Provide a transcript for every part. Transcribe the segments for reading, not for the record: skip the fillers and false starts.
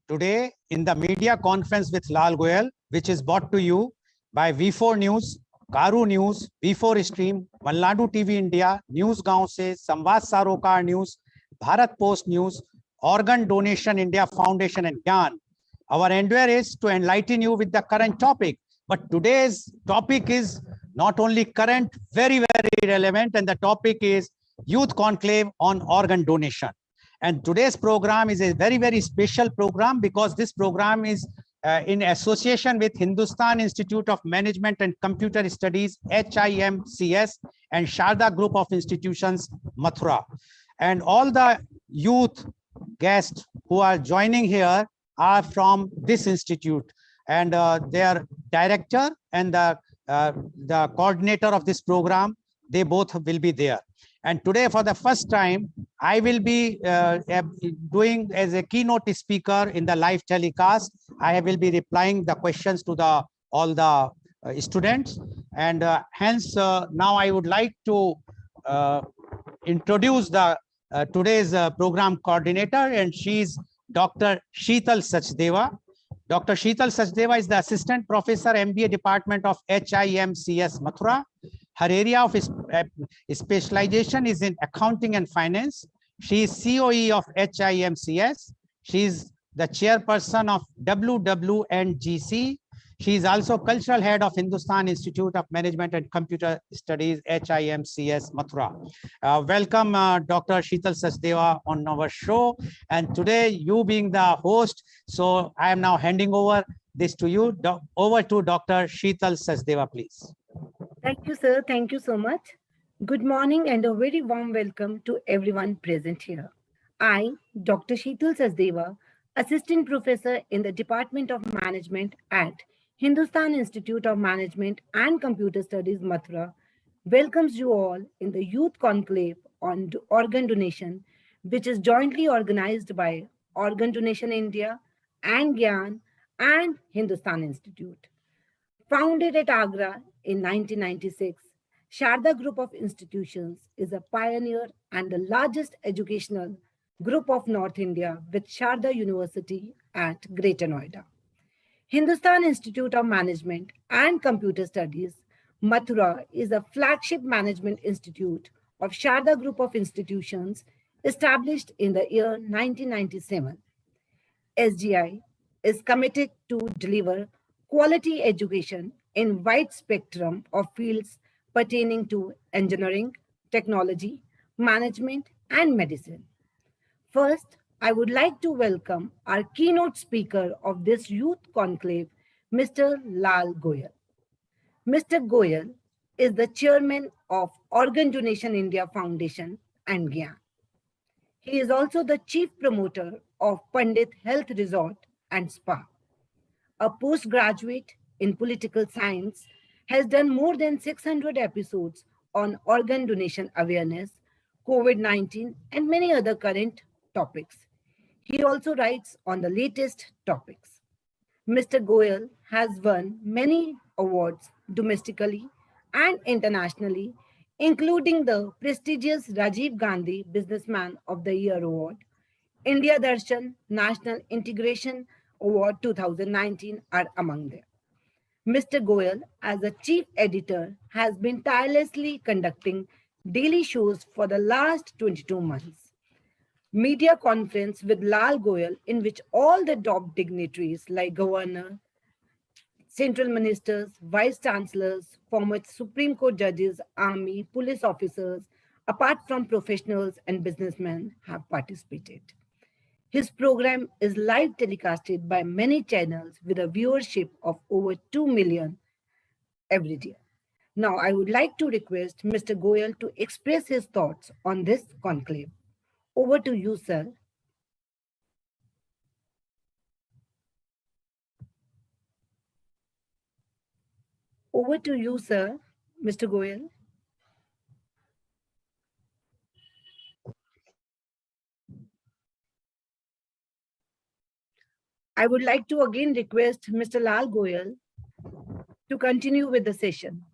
today in the media conference with Lal Goyal, which is brought to you by V4 News, Caru News, V4 Stream, Malnadu TV India, News Gaon Se, Samvad Sarokar News, Bharat Post News, Organ Donation India Foundation and GYAN. Our endeavor is to enlighten you with the current topic, but today's topic is not only current, very relevant, and the topic is Youth Conclave on Organ Donation. And today's program is a very special program because this program is in association with Hindustan Institute of Management and Computer Studies, HIMCS, and Sharda Group of Institutions, Mathura. And all the youth guests who are joining here are from this institute, and their director and the coordinator of this program, they both will be there. And today, for the first time, I will be doing as a keynote speaker in the live telecast. I will be replying the questions to all the students. And hence, now I would like to introduce the today's program coordinator, and she's Dr. 𝐂𝐀𝐑𝐔 𝐍𝐄𝐖𝐒. Dr. 𝐂𝐀𝐑𝐔 𝐍𝐄𝐼𝐒 is the Assistant Professor, MBA Department of HIMCS, Mathura. Her area of specialization is in accounting and finance. She is COE of HIMCS. She is the chairperson of WWNGC. She is also cultural head of Hindustan Institute of Management and Computer Studies, HIMCS, Mathura. Welcome, Dr. 𝐂𝐀𝐑𝐔 𝐍𝐄𝐼𝐒 on our show. And today, you being the host, so I am now handing over this to you. Over to Dr. 𝐂𝐀𝐑𝐔 𝐍𝐄𝐼𝐒, please. Thank you, sir. Thank you so much. Good morning and a very warm welcome to everyone present here. I, Dr. 𝐂𝐀𝐑𝐔 𝐍𝐄𝐼𝐒, Assistant Professor in the Department of Management at Hindustan Institute of Management and Computer Studies, Mathura, welcomes you all in the Youth Conclave on Organ Donation, which is jointly organized by Organ Donation India and GYAN and Hindustan Institute. Founded at Agra in 1996, Sharda Group of Institutions is a pioneer and the largest educational group of North India with Sharda University at Greater Noida. Hindustan Institute of Management and Computer Studies, Mathura, is a flagship management institute of Sharda Group of Institutions established in the year 1997. SGI is committed to deliver quality education in wide spectrum of fields pertaining to engineering, technology, management, and medicine. First, I would like to welcome our keynote speaker of this youth conclave, Mr. Lal Goyal. Mr. Goyal is the chairman of Organ Donation India Foundation and GYAN. He is also the chief promoter of Pandit Health Resort and Spa. A postgraduate in political science, has done more than 600 episodes on organ donation awareness, COVID-19, and many other current topics. He also writes on the latest topics. Mr. Goyal has won many awards domestically and internationally, including the prestigious Rajiv Gandhi Businessman of the Year Award, India Darshan National Integration Award 2019 are among them. Mr. Goyal, as a chief editor, has been tirelessly conducting daily shows for the last 22 months. Media conference with Lal Goyal, in which all the top dignitaries like governor, central ministers, vice chancellors, former Supreme Court judges, army, police officers, apart from professionals and businessmen, have participated. His program is live telecasted by many channels with a viewership of over 2 million every day. Now, I would like to request Mr. Goyal to express his thoughts on this conclave. Over to you, sir. Over to you, sir, Mr. Goyal. I would like to again request Mr. Lal Goyal to continue with the session.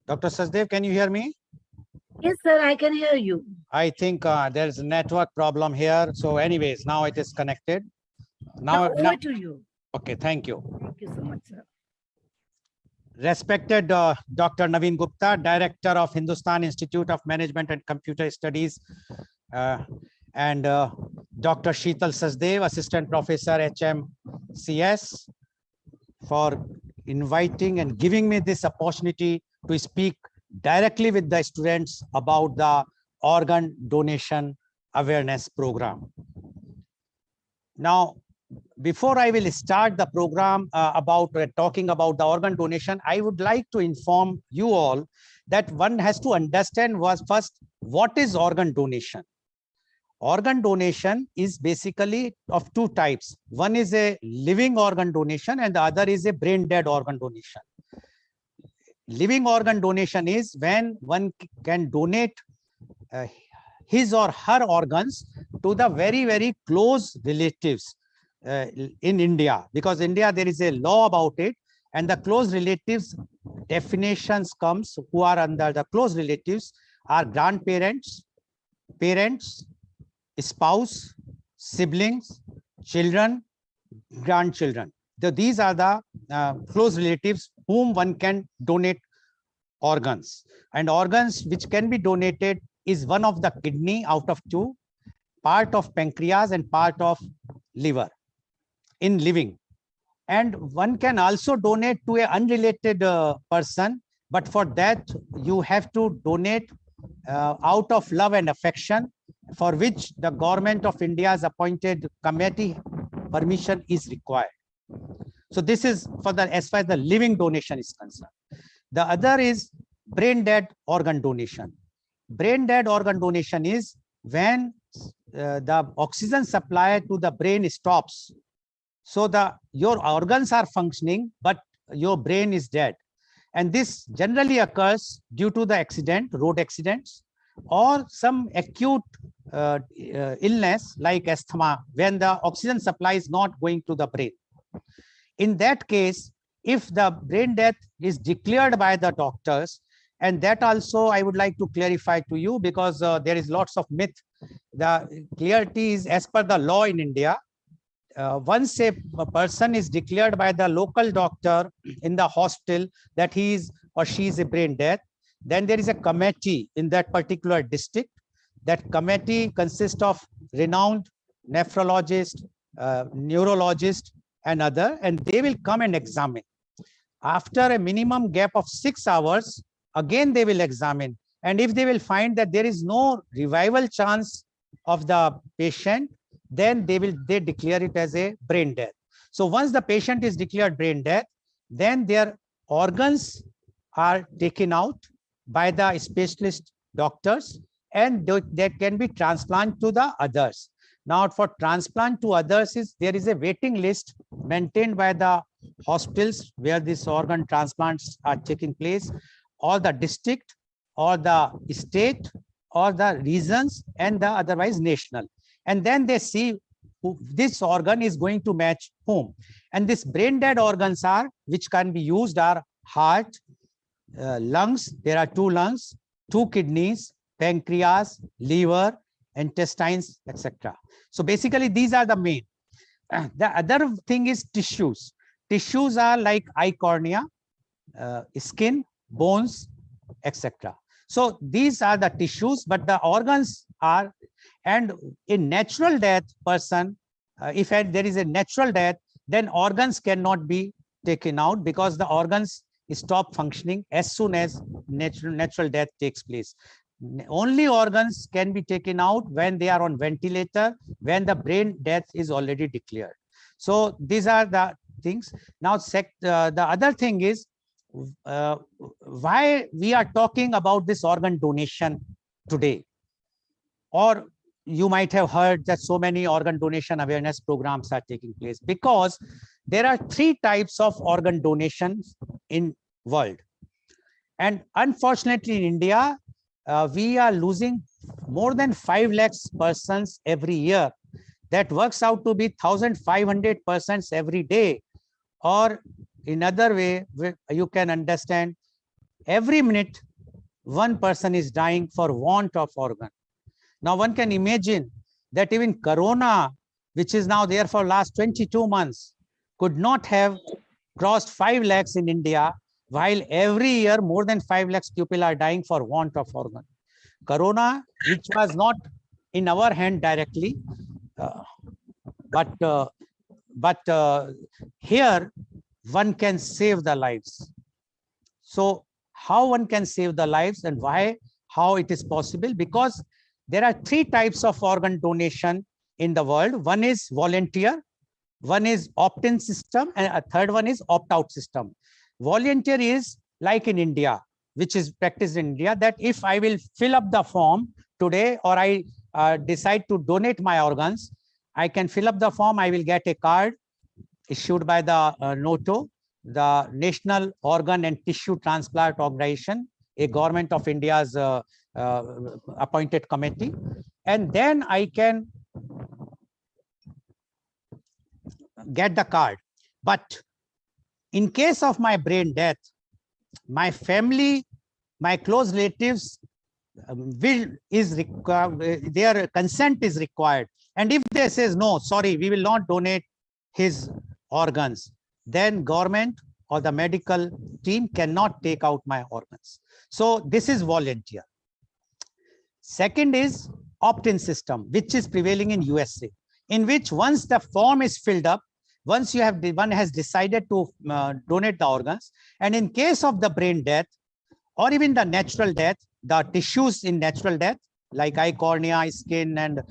Dr. Sachdev, can you hear me? Yes, sir, I can hear you. I think there's a network problem here. So anyways, now it is connected. Now over to you. Okay, thank you. Thank you so much, sir. Respected Dr. Naveen Gupta, Director of Hindustan Institute of Management and Computer Studies, and Dr. Sheetal Sachdev, Assistant Professor, HMCS, for inviting and giving me this opportunity to speak directly with the students about the organ donation awareness program. Now, before I will start the program about talking about the organ donation, I would like to inform you all that one has to understand first, what is organ donation? Organ donation is basically of two types. One is a living organ donation and the other is a brain dead organ donation. Living organ donation is when one can donate his or her organs to the very, very close relatives in India, because India, there is a law about it, and the close relatives definitions comes who are under the close relatives are grandparents, parents, spouse, siblings, children, grandchildren. So these are the close relatives whom one can donate organs. And organs which can be donated is one of the kidney out of two, part of pancreas and part of liver in living. And one can also donate to an unrelated person, but for that you have to donate out of love and affection, for which the government of India's appointed committee permission is required. So this is for the, as far as the living donation is concerned. The other is brain dead organ donation. Brain dead organ donation is when the oxygen supply to the brain stops. So your organs are functioning, but your brain is dead. And this generally occurs due to the accident, road accidents, or some acute illness like asthma, when the oxygen supply is not going to the brain. In that case, if the brain death is declared by the doctors, and that also I would like to clarify to you, because there is lots of myth. The clarity is, as per the law in India, once a person is declared by the local doctor in the hospital that he is or she is a brain death, then there is a committee in that particular district. That committee consists of renowned nephrologist, neurologist, and other, and they will come and examine. After a minimum gap of 6 hours, again they will examine. And if they will find that there is no revival chance of the patient, then they declare it as a brain death. So once the patient is declared brain death, then their organs are taken out by the specialist doctors, and they can be transplanted to the others. Now, for transplant to others, there is a waiting list maintained by the hospitals where these organ transplants are taking place, or the district, or the state, or the regions, and the otherwise national. And then they see who this organ is going to match whom. And these brain dead organs are, which can be used, are heart, lungs. There are 2 lungs, 2 kidneys, pancreas, liver, intestines, etc. So basically these are the main. The other thing is tissues. Tissues are like eye cornea, skin, bones, etc. So these are the tissues, but the organs are, and in natural death person, if there is a natural death, then organs cannot be taken out, because the organs stop functioning as soon as natural death takes place. Only organs can be taken out when they are on ventilator, when the brain death is already declared. So these are the things. Now, the other thing is why we are talking about this organ donation today. Or you might have heard that so many organ donation awareness programs are taking place, because there are 3 types of organ donations in world. And unfortunately in India, we are losing more than 5 lakhs persons every year. That works out to be 1,500 persons every day. Or in other way, you can understand Every minute, one person is dying for want of organ. Now one can imagine that even Corona, which is now there for last 22 months, could not have crossed 5 lakhs in India, while every year more than 5 lakhs people are dying for want of organ. Corona, which was not in our hand directly, but here one can save the lives. So how one can save the lives and why, how it is possible? Because there are 3 types of organ donation in the world. One is volunteer, one is opt-in system, and a third one is opt-out system. Volunteer is like in India, which is practiced in India, that if I will fill up the form today, or I decide to donate my organs, I can fill up the form, I will get a card issued by the NOTO, the National Organ and Tissue Transplant Organization, a government of India's appointed committee. And then I can get the card. But in case of my brain death, my family, my close relatives their consent is required. And if they says, no, sorry, we will not donate his organs, then government or the medical team cannot take out my organs. So this is volunteer. Second is opt-in system, which is prevailing in USA, in which once the form is filled up, once one has decided to donate the organs, and in case of the brain death or even the natural death, the tissues in natural death like eye, cornea, skin, and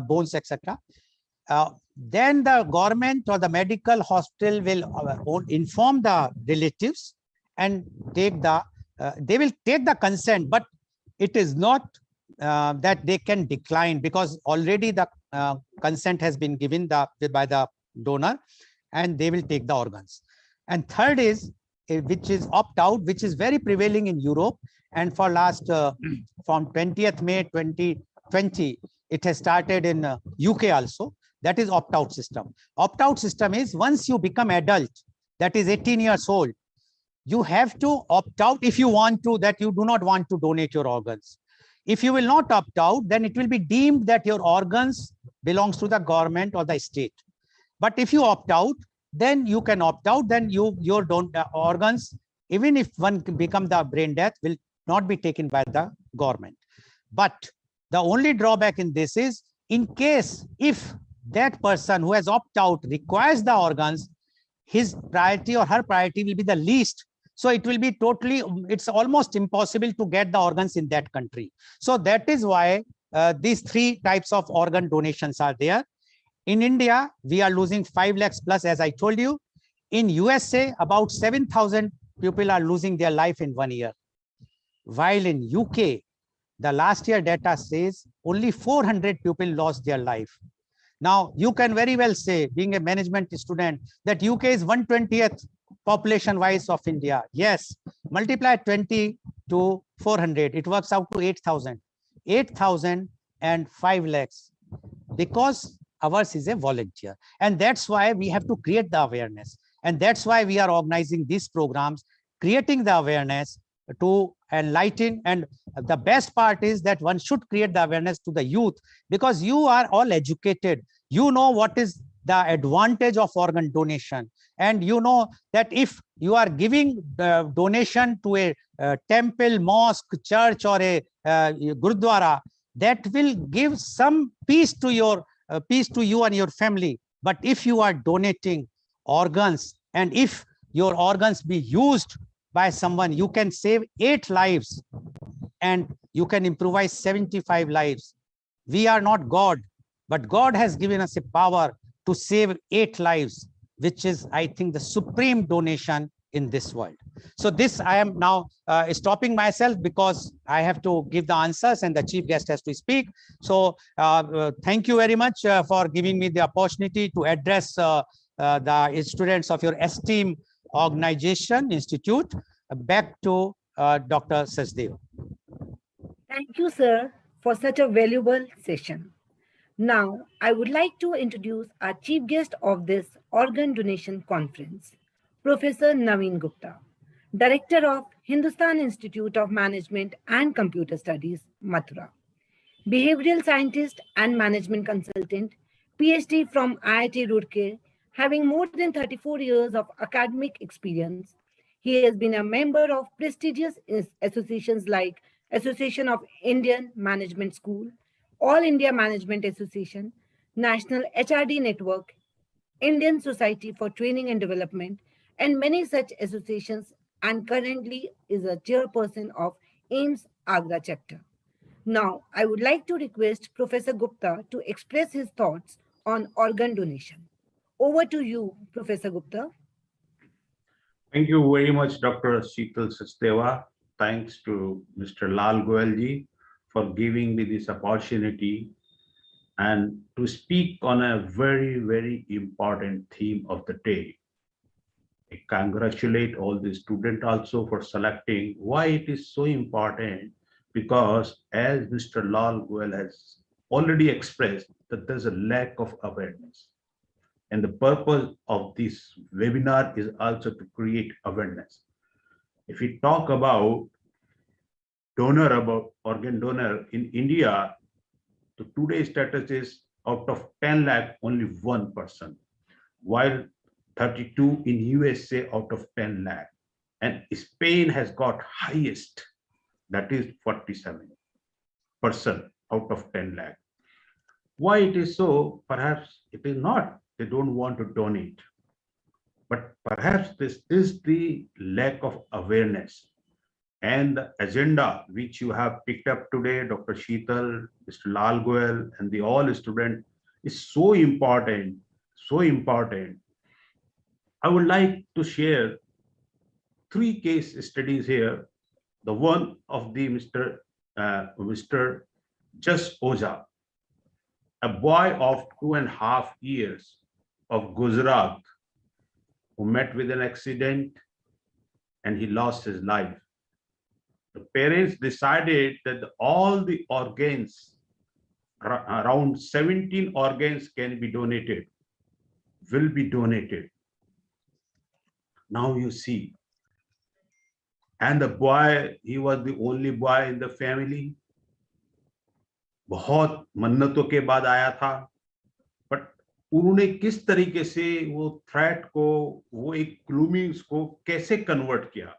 bones, etc., then the government or the medical hospital will inform the relatives and take the they will take the consent, but it is not that they can decline, because already the consent has been given by the donor, and they will take the organs. And third is which is opt-out, which is very prevailing in Europe, and for last from 20th May 2020 it has started in UK also. That is opt-out system. Opt-out system is once you become adult, that is 18 years old, you have to opt out if you want to, that you do not want to donate your organs. If you will not opt out, then it will be deemed that your organs belongs to the government or the state. But if you opt out, then you can opt out, then your organs, even if one become the brain death, will not be taken by the government. But the only drawback in this is, in case if that person who has opt out requires the organs, his priority or her priority will be the least. So it will be totally, it's almost impossible to get the organs in that country. So that is why these 3 types of organ donations are there. In India, we are losing 5 lakhs plus, as I told you. In USA, about 7,000 people are losing their life in 1 year. While in UK, the last year data says only 400 people lost their life. Now, you can very well say, being a management student, that UK is 1/20th population-wise of India. Yes, multiply 20 to 400, it works out to 8,000. 8,000 and 5 lakhs, because ours is a volunteer. And that's why we have to create the awareness. And that's why we are organizing these programs, creating the awareness to enlighten. And the best part is that one should create the awareness to the youth, because you are all educated. You know what is the advantage of organ donation. And you know that if you are giving donation to a temple, mosque, church, or a gurudwara, that will give some peace to your peace to you and your family. But if you are donating organs, and if your organs be used by someone, you can save 8 lives and you can improvise 75 lives. We are not God, but God has given us a power to save 8 lives, which is, I think, the supreme donation in this world. So this, I am now stopping myself, because I have to give the answers and the chief guest has to speak. So thank you very much for giving me the opportunity to address the students of your esteemed organization, institute. Back to Dr. Sachdev. Thank you, sir, for such a valuable session. Now, I would like to introduce our chief guest of this organ donation conference, Professor Naveen Gupta, Director of Hindustan Institute of Management and Computer Studies, Mathura. Behavioral scientist and management consultant, PhD from IIT Roorkee, having more than 34 years of academic experience. He has been a member of prestigious associations like Association of Indian Management School, All India Management Association, National HRD Network, Indian Society for Training and Development, and many such associations, and currently is a chairperson of AIMS Agra chapter. Now, I would like to request Professor Gupta to express his thoughts on organ donation. Over to you, Professor Gupta. Thank you very much, Dr. 𝐂𝐀𝐑𝐔 𝐍𝐄𝐖𝐒. Thanks to Mr. Lal Goyal ji for giving me this opportunity and to speak on a very, very important theme of the day. I congratulate all the students also for selecting why it is so important, because as Mr. Lal Goel has already expressed that there's a lack of awareness. And the purpose of this webinar is also to create awareness. If we talk about organ donor in India, the today's status is out of 10 lakh, only 1%, while 32 in USA out of 10 lakh. And Spain has got highest, that is 47% out of 10 lakh. Why it is so? Perhaps it is not, they don't want to donate. But perhaps this is the lack of awareness. And the agenda which you have picked up today, Dr. 𝐂𝐀𝐑𝐔, Mr. Lal Goel, and the all students is so important, so important. I would like to share 3 case studies here. The one of the Mr. Just Oza, a boy of 2.5 years of Gujarat who met with an accident and he lost his life. The parents decided that all the organs, around 17 organs can be donated, will be donated. Now you see. And the boy, he was the only boy in the family. बहुत मन्नतों के बाद आया था, but उन्होंने किस तरीके से वो थ्रेट को, वो एक ग्लूमिंग्स को कैसे कन्वर्ट किया.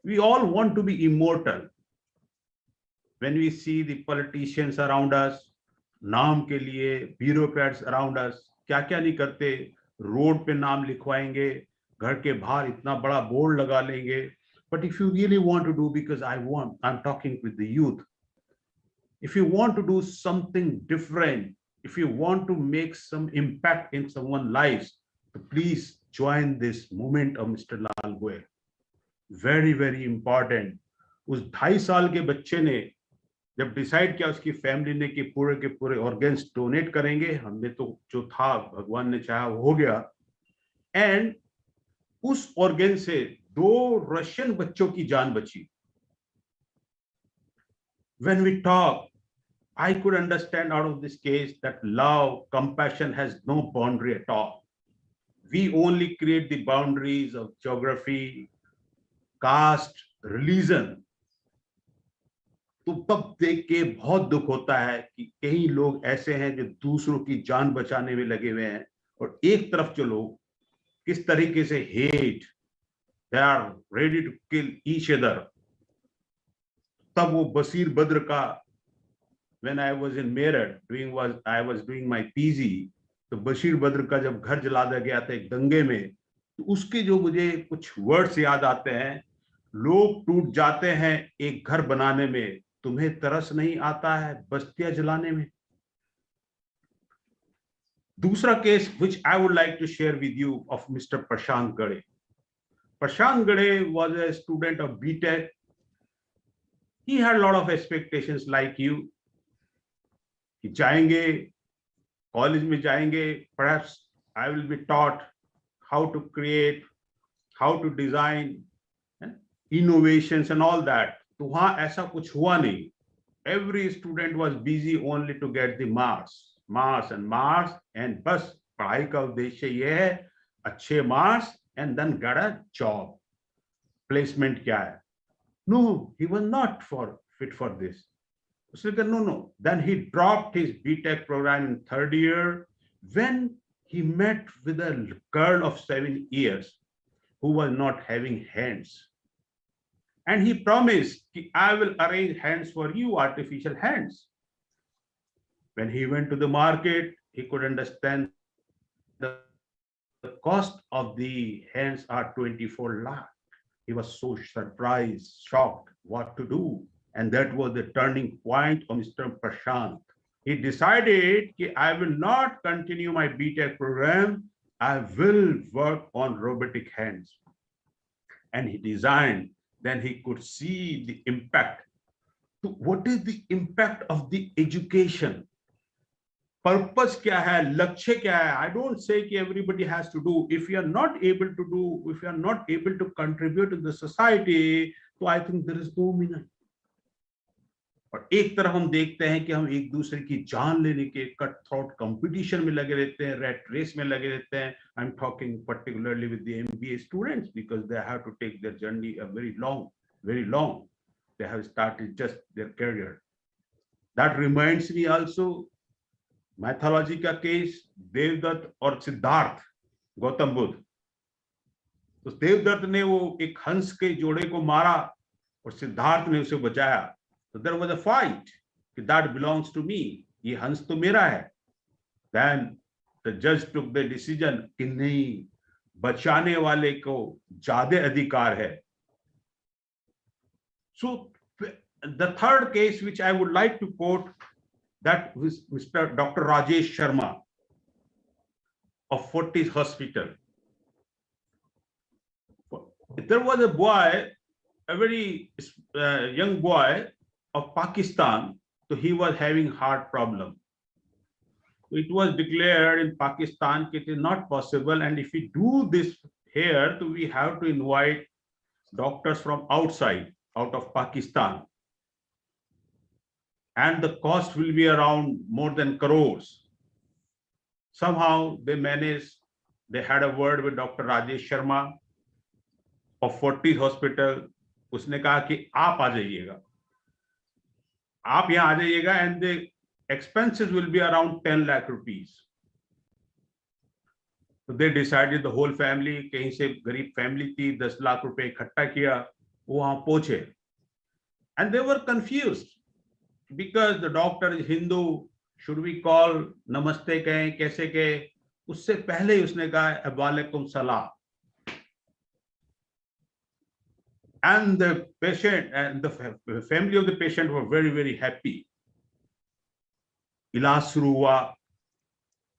We all want to be immortal. When we see the politicians around us, नाम के लिए bureaucrats around us, क्या क्या नहीं करते, रोड पे नाम लिखवाएंगे, घर के बाहर इतना बड़ा बोर्ड लगा लेंगे. But if you really want to do, because I'm talking with the youth, if you want to do something different, if you want to make some impact in someone's lives, please join this movement of Mr. Lal Goel. Very, very important. उस 2.5 साल के बच्चे ने जब decide किया उसकी family ने कि पूरे के पूरे ऑर्गन्स डोनेट करेंगे, हमने तो जो था भगवान ने चाहा वो हो गया. एंड उस ऑर्गन से 2 रशियन बच्चों की जान बची. When we talk, I could understand out of this case that love, compassion has no boundary at all. We only create the boundaries of geography, caste, religion. तो तब देख के बहुत दुख होता है कि कई लोग ऐसे हैं जो दूसरों की जान बचाने में लगे हुए हैं, और एक तरफ जो लोग किस तरीके से hate, they are ready to kill each other. तब वो बशीर बद्र का, when I was in Meerut I was doing my PG, तो बशीर बद्र का जब घर जला दिया गया था एक दंगे में, तो उसके जो मुझे कुछ वर्ड्स याद आते हैं, लोग टूट जाते हैं एक घर बनाने में, तुम्हें तरस नहीं आता है बस्तियां जलाने में. दूसरा case which I would like to share with you of Mr. Prashant Gade. Prashant Gade was a student of BTech. He had a lot of expectations like you. कि जाएंगे कॉलेज में जाएंगे, perhaps I will be taught how to create, how to design, innovations and all that. तो वहाँ ऐसा कुछ हुआ नहीं. Every student was busy only to get the marks and बस पढ़ाई का उद्देश्य ये है अच्छे marks and then get a job. Placement क्या है? No, he was not fit for this. So no. Then he dropped his BTech program in third year when he met with a girl of 7 years who was not having hands. And he promised, I will arrange hands for you, artificial hands. When he went to the market, he could understand the cost of the hands are 24 lakh. He was so surprised, shocked, what to do. And that was the turning point of Mr. Prashant. He decided that I will not continue my BTech program. I will work on robotic hands. And he designed, then he could see the impact. So what is the impact of the education? Purpose kya hai, lakshya kya hai? I don't say that everybody has to do. If you are not able to do, if you are not able to contribute to the society, so I think there is no meaning. और एक तरफ हम देखते हैं कि हम एक दूसरे की जान लेने के कट थ्रोट कंपटीशन में लगे रहते हैं, रेट रेस में लगे रहते हैं. I am talking particularly with the MBA students because they have to take their journey a very long. They have started just their career. That reminds me also mythology का case Devdutt और सिद्धार्थ गौतम बुद्ध. तो देवदत्त ने वो एक हंस के जोड़े को मारा और सिद्धार्थ ने उसे बचाया. So there was a fight. That belongs to me. ये हंस तो मेरा है. Then the judge took the decision कि नहीं, बचाने वाले को ज्यादा अधिकार है. So the third case which I would like to quote, that was Mr. Dr. Rajesh Sharma of Fortis Hospital. There was a boy, a very young boy of Pakistan, so he was having heart problem. It was declared in Pakistan that it is not possible, and if we do this here, so we have to invite doctors from outside, out of Pakistan. And the cost will be around more than crores. Somehow they managed, they had a word with Dr. Rajesh Sharma of Fortis Hospital. उसने कहा कि आप आ जाइएगा, आप यहाँ आ जाइएगा, and the expenses will be around 10 lakh rupees. So they decided, the whole family, कहीं से गरीब family थी, 10 लाख रुपए इकट्ठा किया, वो वहाँ पहुंचे. And they were confused because the doctor is Hindu. Should we call नमस्ते कहें, कैसे कहें? उससे पहले ही उसने कहा वालेकुम सलाम. And the patient and the family of the patient were very, very happy. इलाज शुरू हुआ,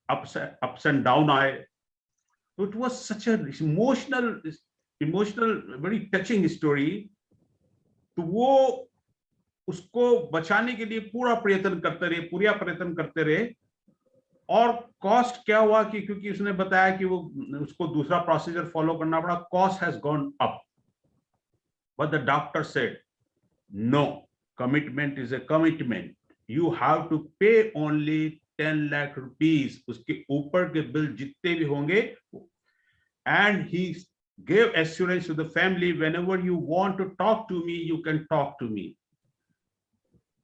ups and down आए. So it was such an emotional, very touching story. तो वो उसको बचाने के लिए पूरा प्रयत्न करते रहे. और कॉस्ट क्या हुआ कि क्योंकि उसने बताया कि वो उसको दूसरा प्रोसीजर फॉलो करना पड़ा, cost has gone up. But the doctor said, no, commitment is a commitment. You have to pay only 10 lakh rupees. उसके ऊपर के बिल जितने भी होंगे. And he gave assurance to the family, whenever you want to talk to me, you can talk to me.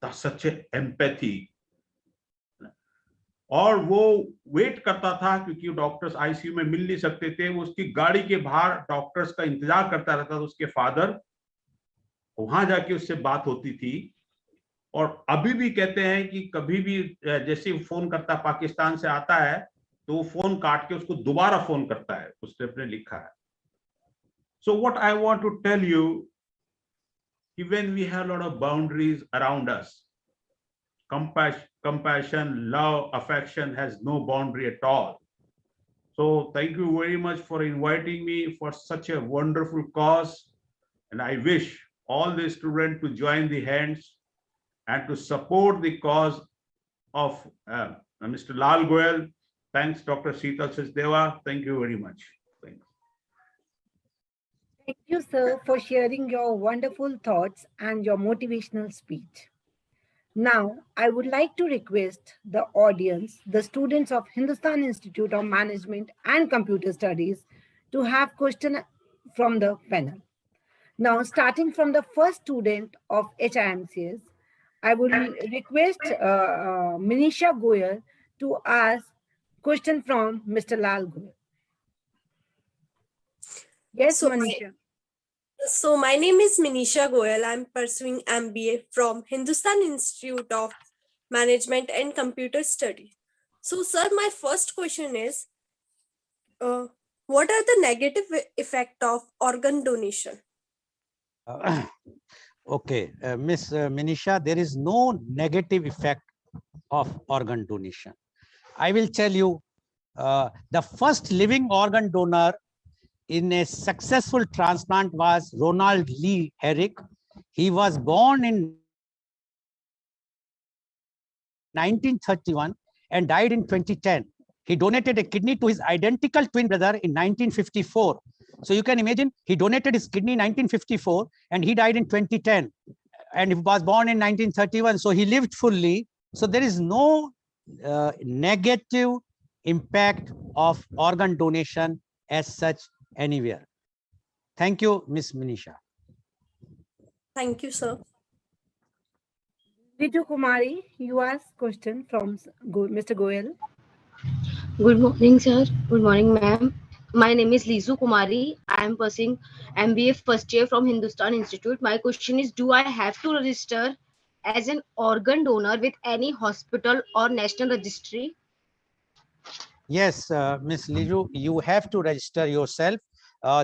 That's such an empathy. और वो wait करता था क्योंकि डॉक्टर्स आईसीयू में मिल नहीं सकते थे. वो उसकी गाड़ी के बाहर डॉक्टर्स का इंतजार करता रहता था. उसके फादर वहां जाके उससे बात होती थी. और अभी भी कहते हैं कि कभी भी जैसे फोन करता, पाकिस्तान से आता है तो वो फोन काट के उसको दोबारा फोन करता है. उसने अपने लिखा है. So what I want to tell you, even we have a lot of boundaries around us, compassion, love, affection has no boundary at all. So thank you very much for inviting me for such a wonderful cause. And I wish all the students to join the hands and to support the cause of Mr. Lal Goel. Thanks, Dr. 𝐂𝐀𝐑𝐔 𝐍𝐄𝐖𝐒. Thank you very much. Thanks. Thank you, sir, for sharing your wonderful thoughts and your motivational speech. Now, I would like to request the audience, the students of Hindustan Institute of Management and Computer Studies, to have questions from the panel. Now, starting from the first student of HIMCS, I will request Manisha Goyal to ask question from Mr. Lal Goel. Yes, So Manisha. my name is Manisha Goyal. I'm pursuing MBA from Hindustan Institute of Management and Computer Studies. So, sir, my first question is, what are the negative effect of organ donation? Okay, Miss Manisha, there is no negative effect of organ donation. I will tell you, the first living organ donor in a successful transplant was Ronald Lee Herrick. He was born in 1931 and died in 2010. He donated a kidney to his identical twin brother in 1954. So you can imagine, he donated his kidney in 1954 and he died in 2010. And he was born in 1931, so he lived fully. So there is no negative impact of organ donation as such anywhere. Thank you, Miss Manisha. Thank you, sir. Ritu Kumari, you ask question from Mr. Goyal. Good morning, sir. Good morning, ma'am. My name is Lizu Kumari. I am pursuing MBA first year from Hindustan Institute. My question is, do I have to register as an organ donor with any hospital or national registry? Yes, Miss Lizu, you have to register yourself.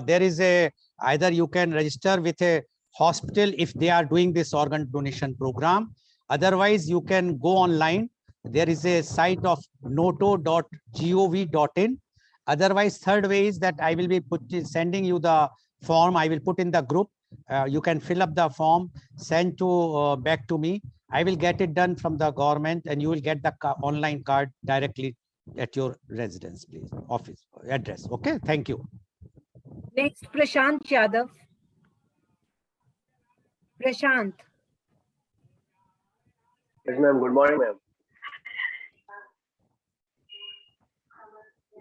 There is either you can register with a hospital if they are doing this organ donation program. Otherwise, you can go online. There is a site of noto.gov.in. Otherwise, third way is that I will be sending you the form. I will put in the group. You can fill up the form, send to back to me. I will get it done from the government, and you will get the online card directly at your residence, please, office address. Okay, thank you. Next, Prashant Yadav. Prashant. Yes, ma'am. Good morning, ma'am.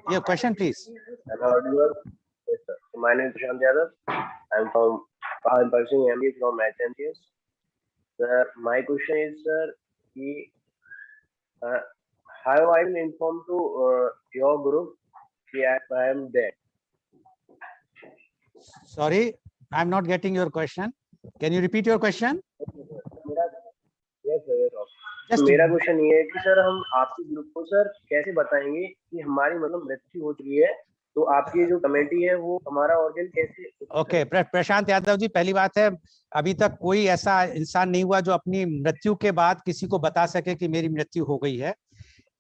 Your question, please. Am I audible? Yes, sir. So my name is Prashant Yadav. I'm pursuing MBA from HMCS. Sir, my question is, sir, how I will inform to your group that I am dead? Sorry, I'm not getting your question. Can you repeat your question? Yes, sir. तो मेरा question ये है कि sir हम आपके group को sir कैसे बताएंगे कि हमारी मतलब मृत्यु हो चुकी है, तो आपकी जो कमेटी है वो हमारा ऑर्गन कैसे? ओके, प्रशांत यादव जी, पहली बात है, अभी तक कोई ऐसा इंसान नहीं हुआ जो अपनी मृत्यु के बाद किसी को बता सके कि मेरी मृत्यु हो गई है।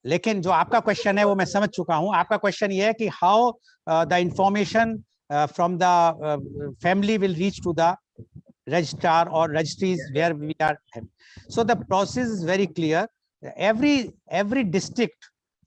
लेकिन जो आपका क्वेश्चन है वो मैं समझ चुका हूं। आपका क्वेश्चन ये है कि how the information from the family will reach to the registrar or registries where we are. So the process is very clear. Every district,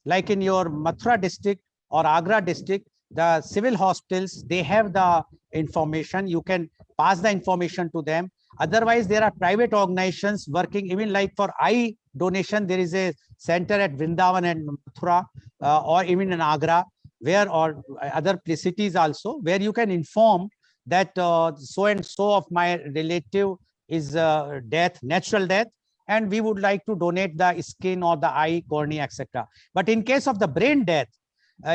like in your Mathura district or Agra district, the civil hospitals, they have the information. You can pass the information to them. Otherwise, there are private organizations working, even like for eye donation, there is a center at Vrindavan and Mathura, or even in Agra, where, or other cities also, where you can inform that so and so of my relative is death, natural death, and we would like to donate the skin or the eye, cornea, etc. But in case of the brain death,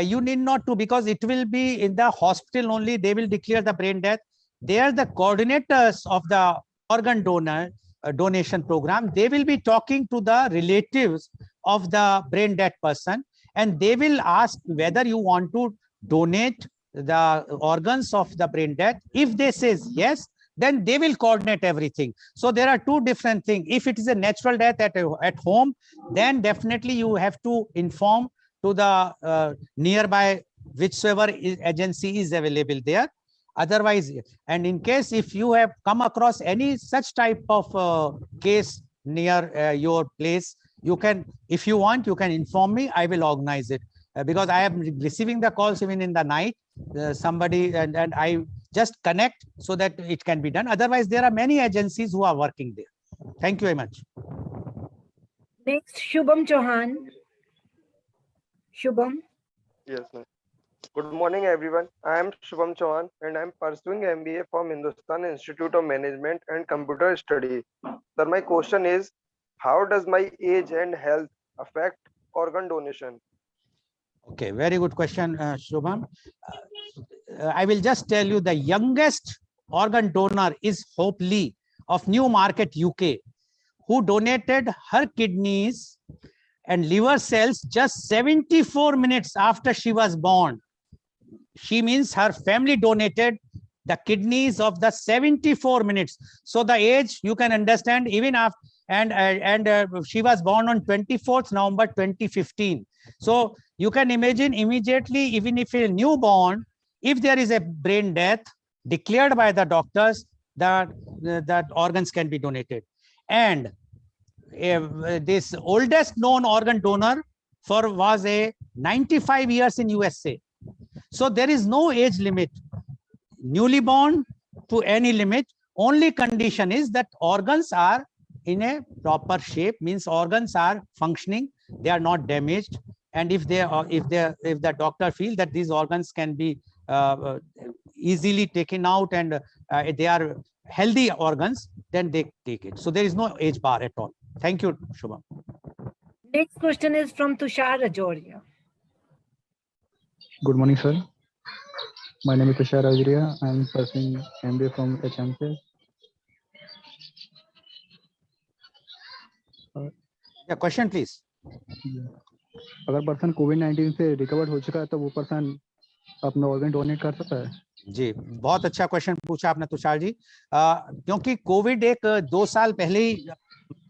you need not to, because it will be in the hospital only, they will declare the brain death. They are the coordinators of the organ donor donation program. They will be talking to the relatives of the brain dead person, and they will ask whether you want to donate the organs of the brain dead. If they says yes, then they will coordinate everything. So there are two different things. If it is a natural death at home, then definitely you have to inform to the nearby whichever agency is available there. Otherwise, and in case if you have come across any such type of case near your place, you can, if you want, you can inform me. I will organize it, because I am receiving the calls even in the night. Somebody and I just connect so that it can be done. Otherwise, there are many agencies who are working there. Thank you very much. Next, Shubham Chauhan. Shubham. Yes, ma'am. Good morning, everyone. I am Shubham Chauhan and I am pursuing MBA from Hindustan Institute of Management and Computer Study. Sir, my question is, how does my age and health affect organ donation? Okay, very good question, Shubham. I will just tell you the youngest organ donor is Hope Lee of Newmarket, UK, who donated her kidneys and liver cells just 74 minutes after she was born. She means her family donated the kidneys of the 74 minutes. So the age you can understand even after, and she was born on 24th November 2015. So you can imagine immediately, even if a newborn, if there is a brain death declared by the doctors, that organs can be donated. And this oldest known organ donor was a 95 years in USA. So there is no age limit, newly born to any limit. Only condition is that organs are in a proper shape, means organs are functioning, they are not damaged. And if the doctor feel that these organs can be easily taken out and they are healthy organs, then they take it. So there is no age bar at all. Thank you, Shubham. Next question is from Tushar Rajoria. Good morning, sir. My name is Tushar Rajoria. I am pursuing MBA from HMK. Yeah, question please. अगर person कोविड-19 से recover हो चुका है तो वो person अपना organ donate कर सकता है? जी, बहुत अच्छा क्वेश्चन पूछा आपने तुषार जी। क्योंकि कोविड एक 2 साल पहले ही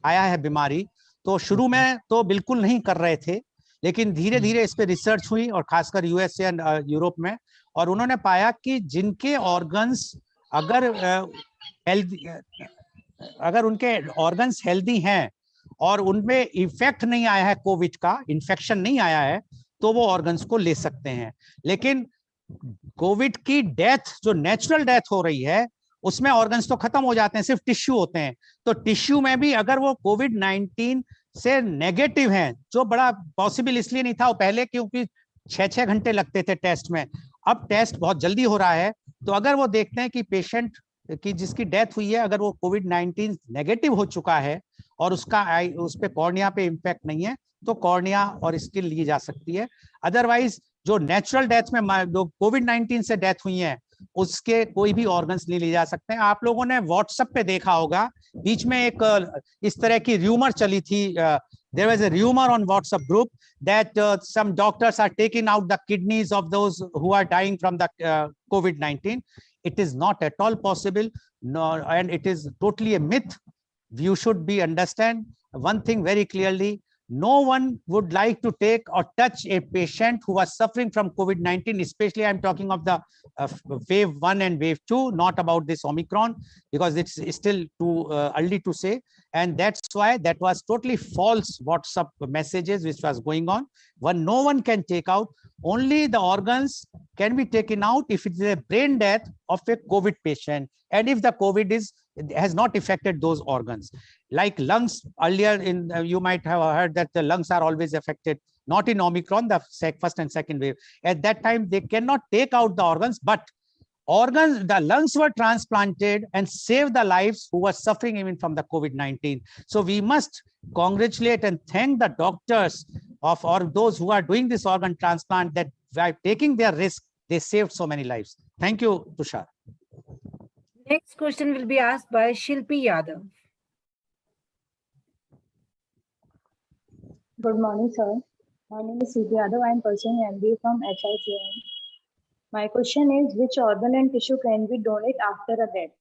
आया है बीमारी, तो शुरू में तो बिल्कुल नहीं कर रहे थे, लेकिन धीरे धीरे इस पे रिसर्च हुई और खासकर यूएसए एंड यूरोप में, और उन्होंने पाया कि जिनके ऑर्गन्स अगर उनके ऑर्गन्स हेल्दी हैं और उनमें इफेक्ट नहीं आया है, कोविड का इन्फेक्शन नहीं आया है, तो वो ऑर्गन्स को ले सकते हैं। लेकिन कोविड की डेथ, जो नेचुरल डेथ हो रही है, उसमें ऑर्गन्स तो खत्म हो जाते हैं, सिर्फ टिश्यू होते हैं। तो टिश्यू में भी अगर वो कोविड-19 से नेगेटिव हैं, जो बड़ा पॉसिबल इसलिए नहीं था वो पहले, क्योंकि 6-6 घंटे लगते थे टेस्ट में, अब टेस्ट बहुत जल्दी हो रहा है। तो अगर वो देखते हैं कि पेशेंट की जिसकी डेथ हुई है, अगर वो कोविड-19 नेगेटिव हो चुका है और उस पे कॉर्निया पे इम्पैक्ट नहीं है, तो कॉर्निया और स्किन ली जा सकती है। अदरवाइज जो नेचुरल डेथ में जो कोविड-19 से डेथ हुई है, उसके कोई भी ऑर्गन्स नहीं लिए जा सकते हैं। आप लोगों ने व्हाट्सएप पे देखा होगा, बीच में एक इस तरह की र्यूमर चली थी, there was a rumor on WhatsApp group that some doctors are taking out the kidneys of those who are dying from the COVID-19. It is not at all possible, no, and it is totally a myth. You should understand one thing very clearly. No one would like to take or touch a patient who was suffering from COVID-19, especially I'm talking of the wave 1 and wave 2, not about this Omicron, because it's still too early to say. And that's why that was totally false WhatsApp messages which was going on. No one can take out. Only the organs can be taken out if it is a brain death of a COVID patient, and if the COVID has not affected those organs. Like lungs, earlier you might have heard that the lungs are always affected, not in Omicron, the first and second wave. At that time, they cannot take out the organs, but the lungs were transplanted and saved the lives who were suffering even from the COVID-19. So we must congratulate and thank the doctors or those who are doing this organ transplant, that by taking their risk, they saved so many lives. Thank you, Tushar. Next question will be asked by Shilpi Yadav. Good morning, sir. My name is Shilpi Yadav. I am pursuing MBA from HICM. My question is, which organ and tissue can we donate after a death?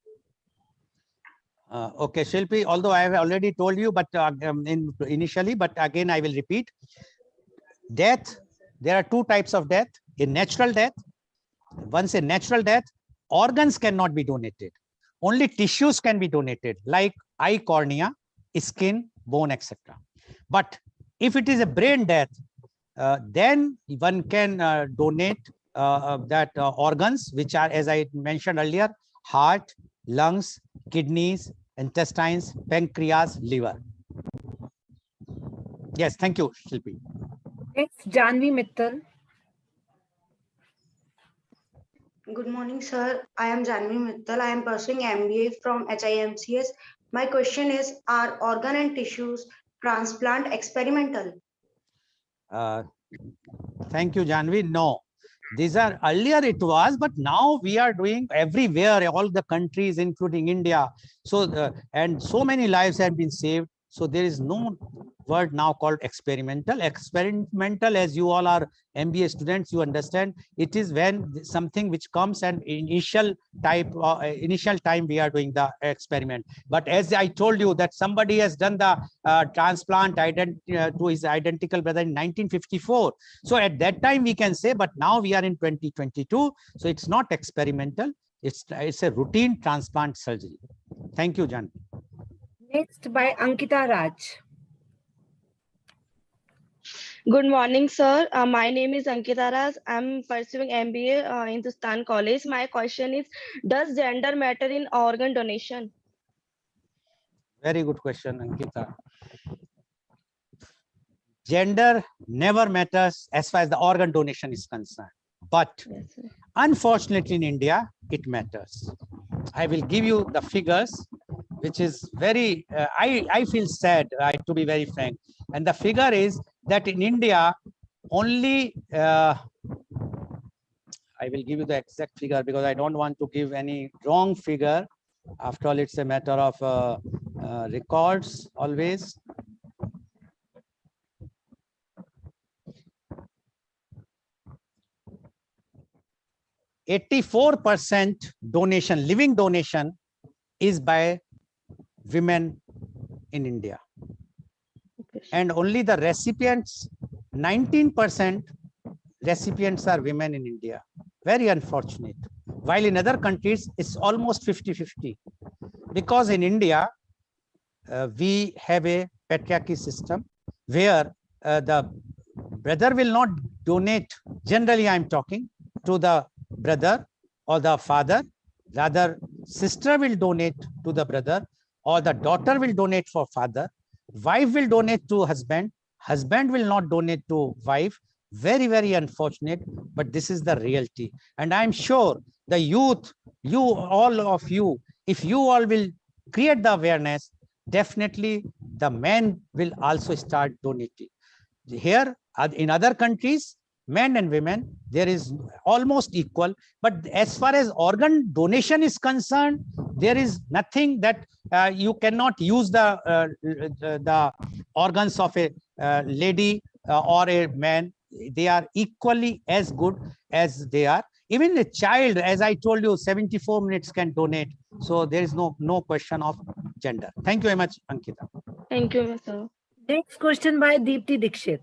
Okay, Shilpi, although I have already told you, but initially, but again, I will repeat. Death, there are two types of death. A natural death. Once a natural death, organs cannot be donated. Only tissues can be donated, like eye cornea, skin, bone, etc. But if it is a brain death, then one can donate organs, which are, as I mentioned earlier, heart, lungs, kidneys, intestines, pancreas, liver. Yes, thank you, Shilpi. Next, Janvi Mittal. Good morning, sir. I am Janvi Mittal. I am pursuing MBA from HIMCS. My question is, are organ and tissues transplant experimental? Thank you, Janvi. No, these are earlier it was, but now we are doing everywhere, all the countries, including India. So, and so many lives have been saved. So there is no word now called experimental. Experimental, as you all are MBA students, you understand, it is when something which comes and initial time we are doing the experiment. But as I told you that somebody has done the transplant to his identical brother in 1954. So at that time we can say, but now we are in 2022. So it's not experimental. It's a routine transplant surgery. Thank you, Jan. Next by Ankita Raj. Good morning, sir. My name is Ankita Raj. I'm pursuing MBA in Hindustan College. My question is, does gender matter in organ donation? Very good question, Ankita. Gender never matters as far as the organ donation is concerned. But unfortunately in India, it matters. I will give you the figures, which is very, I feel sad, to be very frank. And the figure is that in India, only, I will give you the exact figure because I don't want to give any wrong figure. After all, it's a matter of records always. %84 donation, living donation is by women in India. And only the recipients, 19% recipients are women in India. Very unfortunate. While in other countries, it's almost 50-50. Because in India, we have a patriarchy system where the brother will not donate, generally I'm talking, to the brother or the father. Rather, sister will donate to the brother, or the daughter will donate for father. Wife will donate to husband. Husband will not donate to wife. Very, very unfortunate, but this is the reality. And I'm sure the youth, all of you, if you all will create the awareness, definitely the men will also start donating. Here, in other countries, men and women, there is almost equal. But as far as organ donation is concerned, there is nothing that you cannot use the organs of a lady or a man. They are equally as good as they are. Even a child, as I told you, 74 minutes can donate. So there is no question of gender. Thank you very much, Ankita. Thank you, sir. Next question by Deepti Dikshit.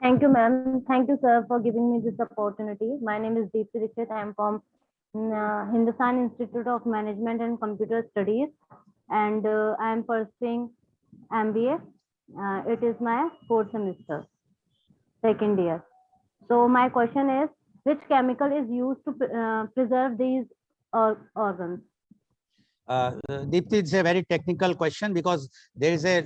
Thank you, ma'am. Thank you, sir, for giving me this opportunity. My name is Deepti Dikshit. I am from Hindustan Institute of Management and Computer Studies, and I am pursuing MBA. It is my 4th semester, 2nd year. So my question is, which chemical is used to preserve these organs? Deepti, it's a very technical question because there is a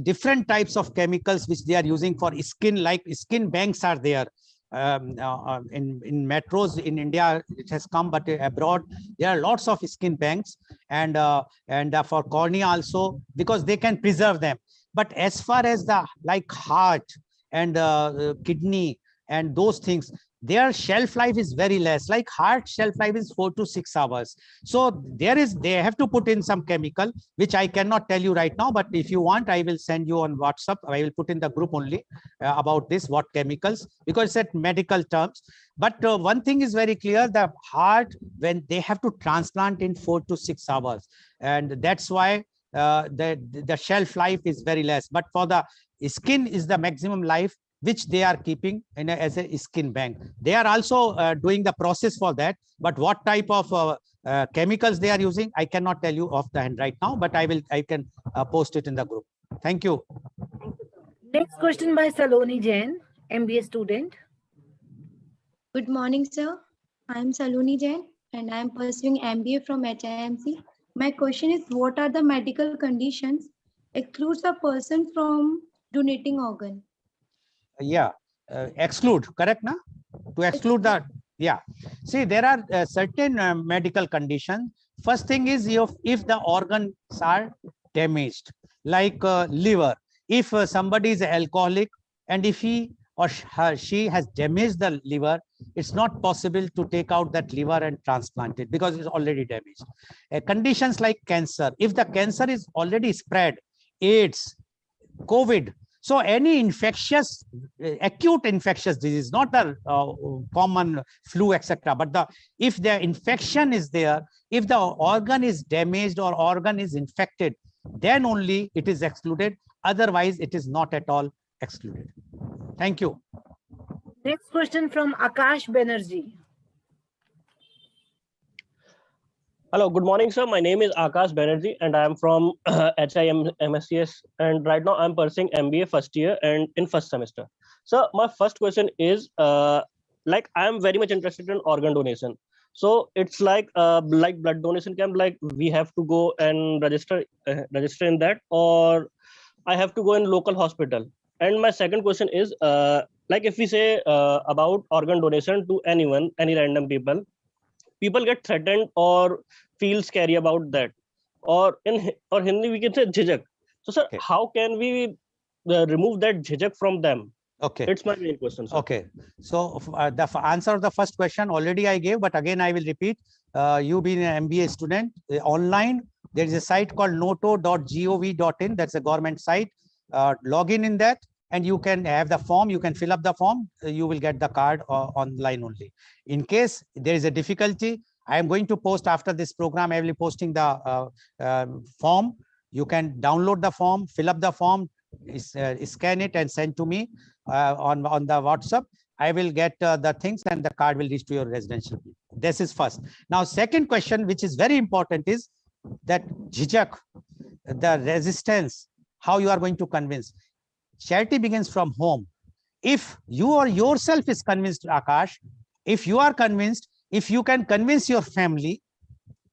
different types of chemicals which they are using for skin, like skin banks are there. In metros in India, it has come, but abroad there are lots of skin banks, and for cornea also, because they can preserve them. But as far as the like heart and kidney and those things, their shelf life is very less. Like heart shelf life is 4 to 6 hours. So they have to put in some chemical, which I cannot tell you right now, but if you want, I will send you on WhatsApp. I will put in the group only about this, what chemicals, because it's at medical terms. But one thing is very clear, the heart, when they have to transplant in 4 to 6 hours, and that's why the shelf life is very less. But for the skin is the maximum life, which they are keeping as a skin bank. They are also doing the process for that, but what type of chemicals they are using, I cannot tell you off the hand right now, but I can post it in the group. Thank you. Next question by Saloni Jain, MBA student. Good morning, sir. I am Saloni Jain and I am pursuing MBA from HIMC. My question is, what are the medical conditions excludes a person from donating organ? Yeah, exclude, correct na? To exclude the, yeah. See, there are certain medical conditions. First thing is if the organs are damaged, like liver. If somebody is alcoholic and if he or she has damaged the liver, it's not possible to take out that liver and transplant it because it's already damaged. Conditions like cancer, if the cancer is already spread, AIDS, COVID, so any infectious, acute infectious disease, not the common flu, etc. But if the infection is there, if the organ is damaged or organ is infected, then only it is excluded. Otherwise, it is not at all excluded. Thank you. Next question from Akash Banerjee. Hello, good morning, sir. My name is Akash Banerjee and I am from HIMSCS, and right now I'm pursuing MBA first year and in first semester. So my first question is, like I am very much interested in organ donation. So it's like blood donation camp, like we have to go and register in that, or I have to go in local hospital. And my second question is, like if we say about organ donation to anyone, any random people get threatened or feel scary about that, or in Hindi we can say jhijak. So sir, how can we remove that jhijak from them? Okay, it's my main question, sir. Okay, so the answer of the first question already I gave, but again I will repeat. You being an MBA student, online there is a site called noto.gov.in. that's a government site. Log in that, and you can have the form, you can fill up the form, you will get the card online only. In case there is a difficulty, I am going to post after this program, I will be posting the form. You can download the form, fill up the form, scan it and send to me on the WhatsApp. I will get the things and the card will reach to your residential. This is first. Now, second question, which is very important, is that jhijak, the resistance, how you are going to convince. Charity begins from home. If you or yourself is convinced, Akash, if you are convinced, if you can convince your family,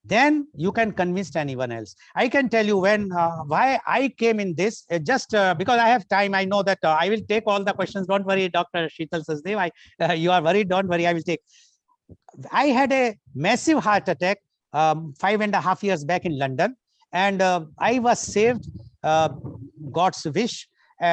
then you can convince anyone else. I can tell you when, why I came in this, just because I have time. I know that I will take all the questions. Don't worry, Dr. 𝐂𝐀𝐑 𝐍𝐄𝐖𝐒. You are worried, don't worry, I will take. I had a massive heart attack 5.5 years back in London, and I was saved, God's wish,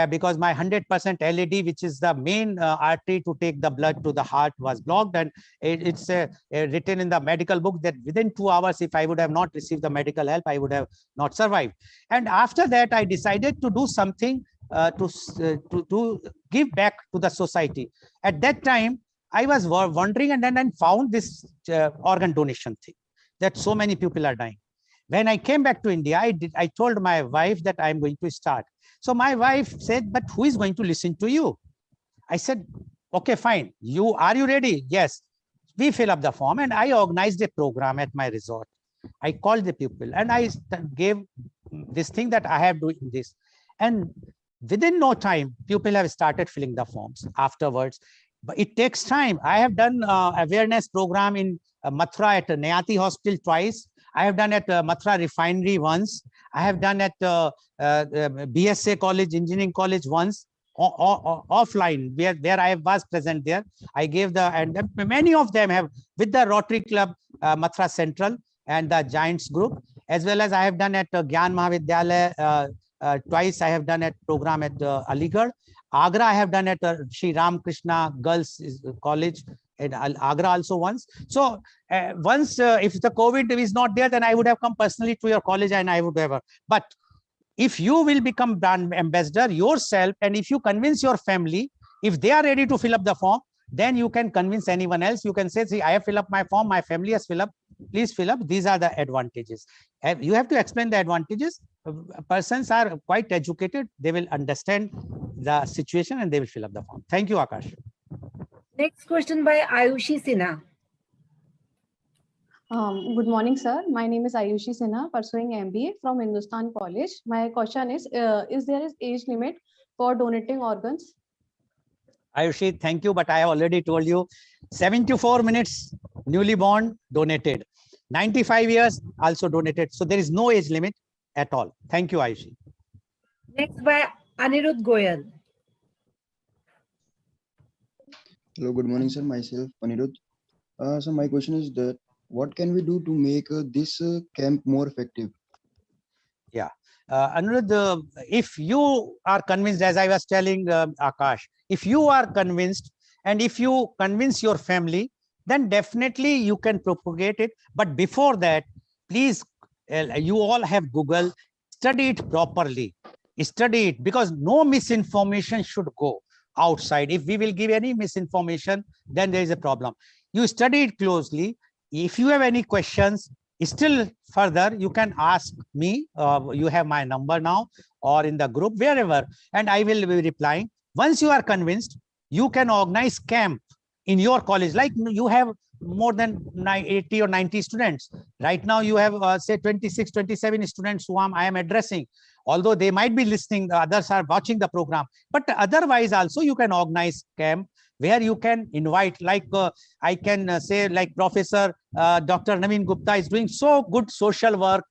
because my 100% LED, which is the main artery to take the blood to the heart, was blocked. And it's written in the medical book that within 2 hours, if I would have not received the medical help, I would have not survived. And after that, I decided to do something to give back to the society. At that time, I was wondering, and then I found this organ donation thing, that so many people are dying. When I came back to India, I told my wife that I'm going to start. So my wife said, but who is going to listen to you? I said, okay, fine. Are you ready? Yes. We fill up the form, and I organized a program at my resort. I called the people and I gave this thing that I have doing this. And within no time, people have started filling the forms afterwards. But it takes time. I have done awareness program in Mathura at Nayati Hospital twice. I have done at Mathura Refinery once. I have done at BSA College, Engineering College once, offline, where I was present there. I gave and many of them have with the Rotary Club, Mathura Central and the Giants Group, as well as I have done at Gyan Mahavidyalaya twice. I have done at program at Aligarh. Agra, I have done at Sri Ramakrishna Girls College in Agra also once. So once, if the COVID is not there, then I would have come personally to your college and I would have. But if you will become brand ambassador yourself, and if you convince your family, if they are ready to fill up the form, then you can convince anyone else. You can say, see, I have filled up my form, my family has filled up, please fill up. These are the advantages. You have to explain the advantages. Persons are quite educated. They will understand the situation and they will fill up the form. Thank you, Akash. Next question by Ayushi Sinha. Good morning, sir. My name is Ayushi Sinha, pursuing MBA from Hindustan College. My question is there is age limit for donating organs? Ayushi, thank you, but I have already told you, 74 minutes newly born donated, 95 years also donated. So there is no age limit at all. Thank you, Ayushi. Next by Lal Goyal. Hello, good morning, sir. Myself, Anirudh. So my question is that what can we do to make this camp more effective? Yeah. Anirudh, if you are convinced, as I was telling Akash, if you are convinced and if you convince your family, then definitely you can propagate it. But before that, please, you all have Google, study it properly. Study it, because no misinformation should go outside. If we will give any misinformation, then there is a problem. You study it closely. If you have any questions, still further, you can ask me. You have my number now, or in the group, wherever, and I will be replying. Once you are convinced, you can organize camp in your college. Like you have more than 80 or 90 students. Right now you have say 26, 27 students who I am addressing. Although they might be listening, the others are watching the program. But otherwise also you can organize camp where you can invite, like I can say, like Professor Dr. Naveen Gupta is doing so good social work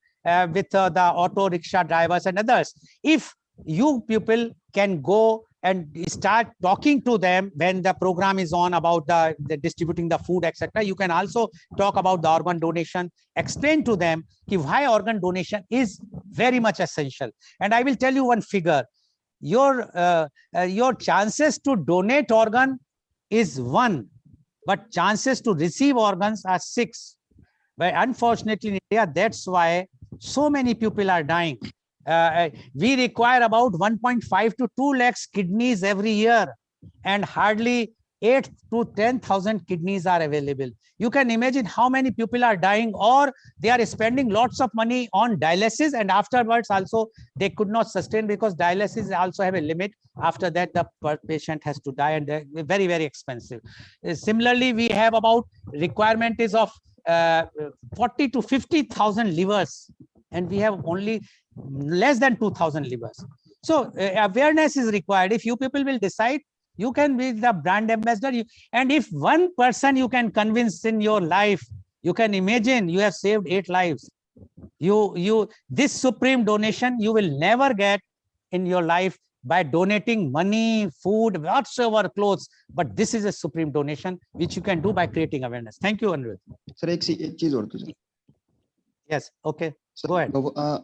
with the auto rickshaw drivers and others. If you people can go and start talking to them when the program is on about the distributing the food, etc. You can also talk about the organ donation, explain to them why organ donation is very much essential. And I will tell you one figure. Your chances to donate organ is 1, but chances to receive organs are 6. But unfortunately in India, that's why so many people are dying. We require about 1.5 to 2 lakhs kidneys every year, and hardly 8 to 10,000 kidneys are available. You can imagine how many people are dying, or they are spending lots of money on dialysis, and afterwards also they could not sustain, because dialysis also have a limit. After that, the patient has to die, and they're very, very expensive. Similarly, we have about requirement is of 40 to 50,000 livers, and we have only less than 2,000 livers. So awareness is required. If you people will decide, you can be the brand ambassador. And if one person you can convince in your life, you can imagine you have saved 8 lives. This supreme donation you will never get in your life by donating money, food, whatsoever, clothes. But this is a supreme donation which you can do by creating awareness. Thank you, Anirudh. Sir, एक चीज और तो sir. Yes, okay. Go ahead.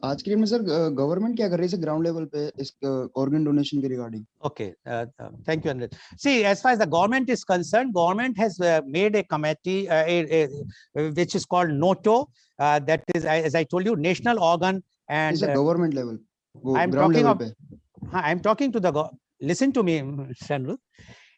आज के दिन में sir government क्या कर रही है ग्राउंड लेवल पे इस ऑर्गन डोनेशन के regarding? Okay, thank you, Anirudh. See, as far as the government is concerned, government has made a committee which is called NOTO. That is, as I told you, National Organ and government level. I'm talking to the listen to me, Anirudh.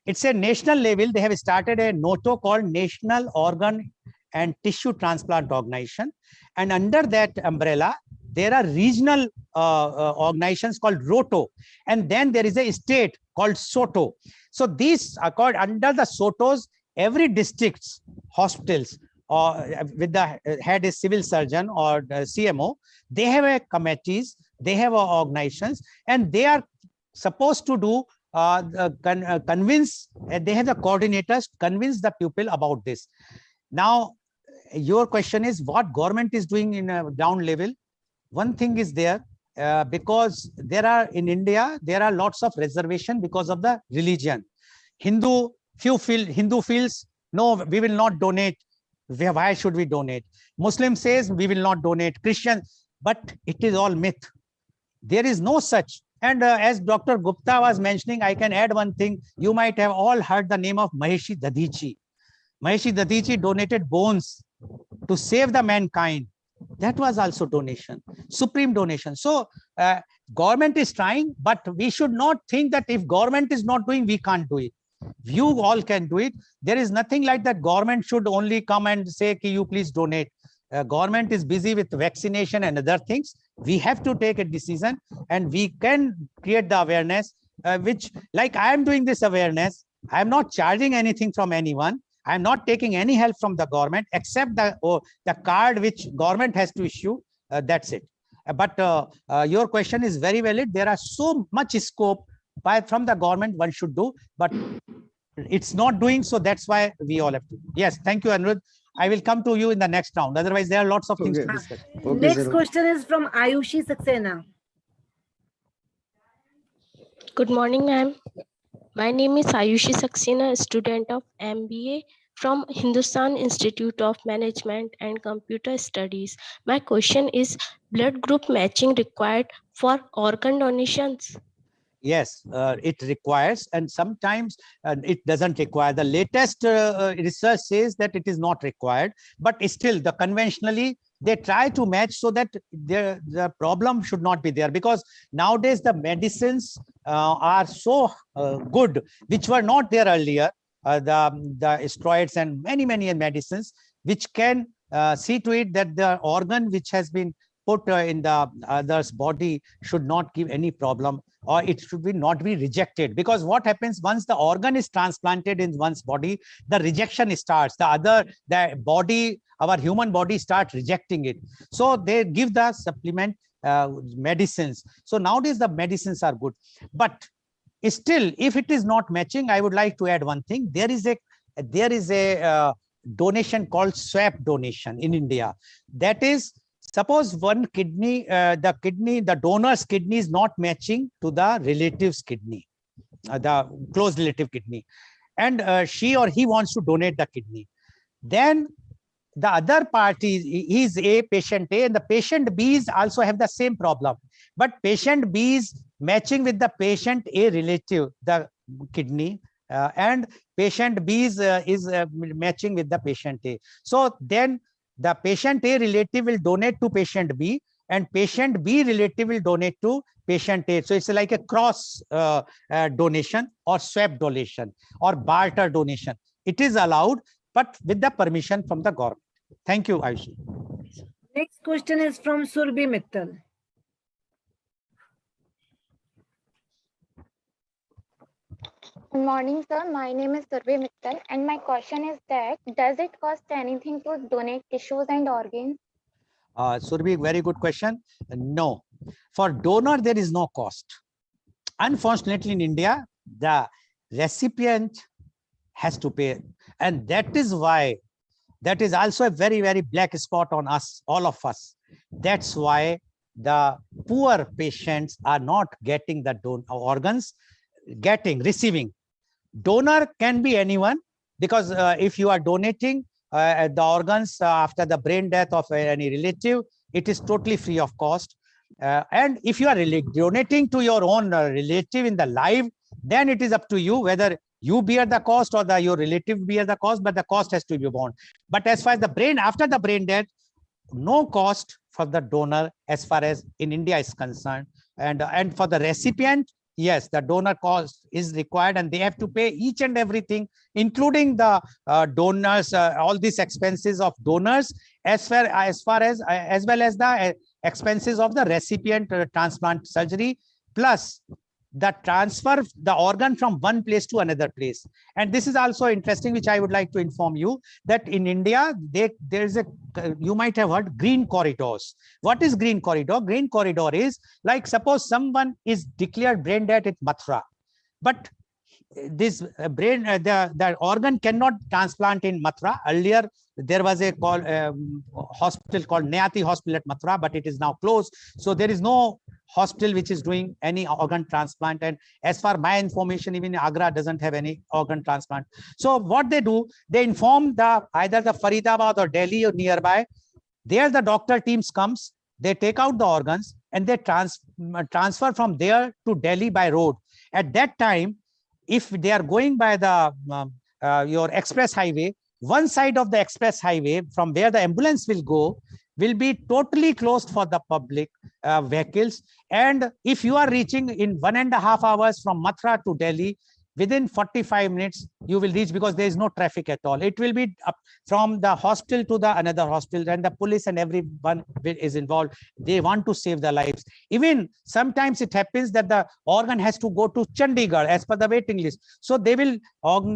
It's a national level. They have started a NOTO called National Organ and Tissue Transplant Organization, and under that umbrella there are regional organizations called ROTO, and then there is a state called SOTO. So these are called, under the SOTOs, every district's hospitals or with the head is civil surgeon or CMO, they have a committees, they have organizations, and they are supposed to do convince, they have the coordinators convince the people about this. Now your question is what government is doing in a ground level. One thing is there, because there are in India, there are lots of reservation because of the religion. Hindu feels, no, we will not donate. Why should we donate? Muslim says we will not donate. Christian, but it is all myth. There is no such. And as Dr. Gupta was mentioning, I can add one thing. You might have all heard the name of Maharishi Dadhichi. Maharishi Dadhichi donated bones to save the mankind. That was also donation, supreme donation. So government is trying, but we should not think that if government is not doing, we can't do it. You all can do it. There is nothing like that. Government should only come and say, you please donate. Government is busy with vaccination and other things. We have to take a decision, and we can create the awareness, which, like I am doing this awareness, I am not charging anything from anyone. I am not taking any help from the government except the card which government has to issue. That's it. But your question is very valid. There are so much scope from the government one should do, but it's not doing so. That's why we all have to. Yes, thank you, Anirudh. I will come to you in the next round. Otherwise, there are lots of things to discuss. Next question is from Ayushi Saxena. Good morning, ma'am. My name is Ayushi Saxena, student of MBA from Hindustan Institute of Management and Computer Studies. My question is, blood group matching required for organ donations? Yes, it requires, and sometimes it doesn't require. The latest research says that it is not required, but still the conventionally they try to match so that the problem should not be there, because nowadays the medicines are so good, which were not there earlier, the steroids and many medicines, which can see to it that the organ which has been put in the other's body should not give any problem, or it should be not be rejected. Because what happens once the organ is transplanted in one's body, the rejection starts. The body, our human body, starts rejecting it. So they give the supplement medicines. So nowadays the medicines are good, but still, if it is not matching, I would like to add one thing. There is a donation called swap donation in India. That is, suppose one kidney, the donor's kidney is not matching to the relative's kidney, the close relative kidney, and she or he wants to donate the kidney. Then the other party is a patient A, and the patient B is also have the same problem. But patient B is matching with the patient A relative, the kidney, and patient B is matching with the patient A. So then the patient A relative will donate to patient B, and patient B relative will donate to patient A. So it's like a cross donation or swap donation or barter donation. It is allowed, but with the permission from the government. Thank you, Ayushi. Next question is from Surbhi Mittal. Good morning, sir. My name is Surbhi Mittal, and my question is that does it cost anything to donate tissues and organs? Surbhi, very good question. No, for donor there is no cost. Unfortunately, in India, the recipient has to pay, and that is why. That is also a very black spot on us, all of us. That's why the poor patients are not getting the organs, receiving. Donor can be anyone, because if you are donating the organs after the brain death of any relative, it is totally free of cost. And if you are donating to your own relative in the life, then it is up to you whether you bear the cost or your relative bear the cost, but the cost has to be borne. But as far as the brain, after the brain death, no cost for the donor as far as in India is concerned. And for the recipient, yes, the donor cost is required, and they have to pay each and everything, including the donors, all these expenses of donors, as well as the expenses of the recipient transplant surgery, plus the transfer the organ from one place to another place. And this is also interesting, which I would like to inform you, that in India there is a, you might have heard, green corridors. What is green corridor? Green corridor is like, suppose someone is declared brain dead at Mathura, but this brain the organ cannot transplant in Mathura. Earlier there was a hospital called Nayati Hospital at Mathura, but it is now closed. So there is no hospital which is doing any organ transplant, and as far my information, even Agra doesn't have any organ transplant. So what they do, they inform either the Faridabad or Delhi or nearby. There the doctor teams comes, they take out the organs, and they transfer from there to Delhi by road. At that time, if they are going by the your express highway, one side of the express highway from where the ambulance will go will be totally closed for the public vehicles. And if you are reaching in 1.5 hours from Mathura to Delhi, within 45 minutes you will reach, because there is no traffic at all. It will be up from the hospital to the another hospital, and the police and everyone is involved. They want to save the lives. Even sometimes it happens that the organ has to go to Chandigarh as per the waiting list. So they will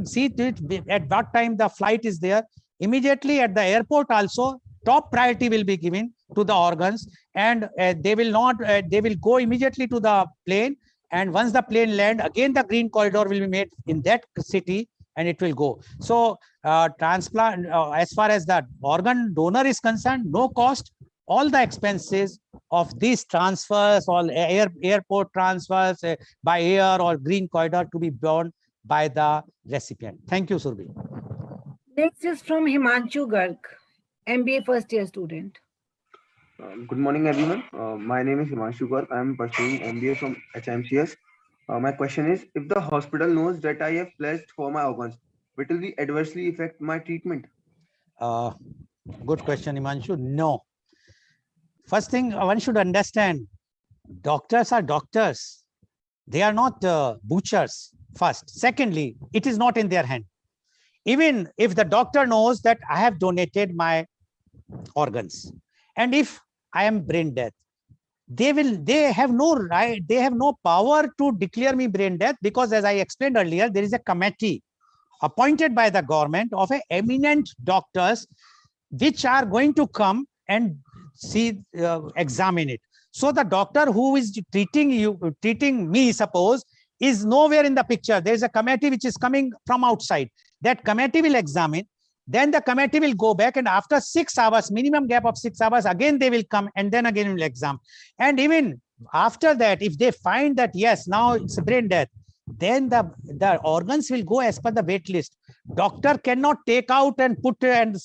see to it at what time the flight is there. Immediately at the airport also, top priority will be given to the organs, and they will go immediately to the plane. And once the plane land, again the green corridor will be made in that city, and it will go. So transplant, as far as the organ donor is concerned, no cost. All the expenses of these transfers, all airport transfers by air or green corridor, to be borne by the recipient. Thank you, Surbhi. Next is from Himanshu Garg, MBA first year student. Good morning, everyone. My name is Himanshu Garg. I am pursuing MBA from HMCS. My question is, if the hospital knows that I have pledged for my organs, it will be adversely affect my treatment? Good question, Himanshu. No. First thing one should understand, doctors are doctors. They are not butchers, first. Secondly, it is not in their hand. Even if the doctor knows that I have donated my organs, and if I am brain dead, they have no right, they have no power to declare me brain dead, because as I explained earlier, there is a committee appointed by the government of eminent doctors, which are going to come and see, examine it. So the doctor who is treating me, suppose, is nowhere in the picture. There is a committee which is coming from outside. That committee will examine. Then the committee will go back, and after 6 hours, minimum gap of 6 hours, again they will come, and then again will examine. And even after that, if they find that yes, now it's a brain death, then the organs will go as per the wait list. Doctor cannot take out and put and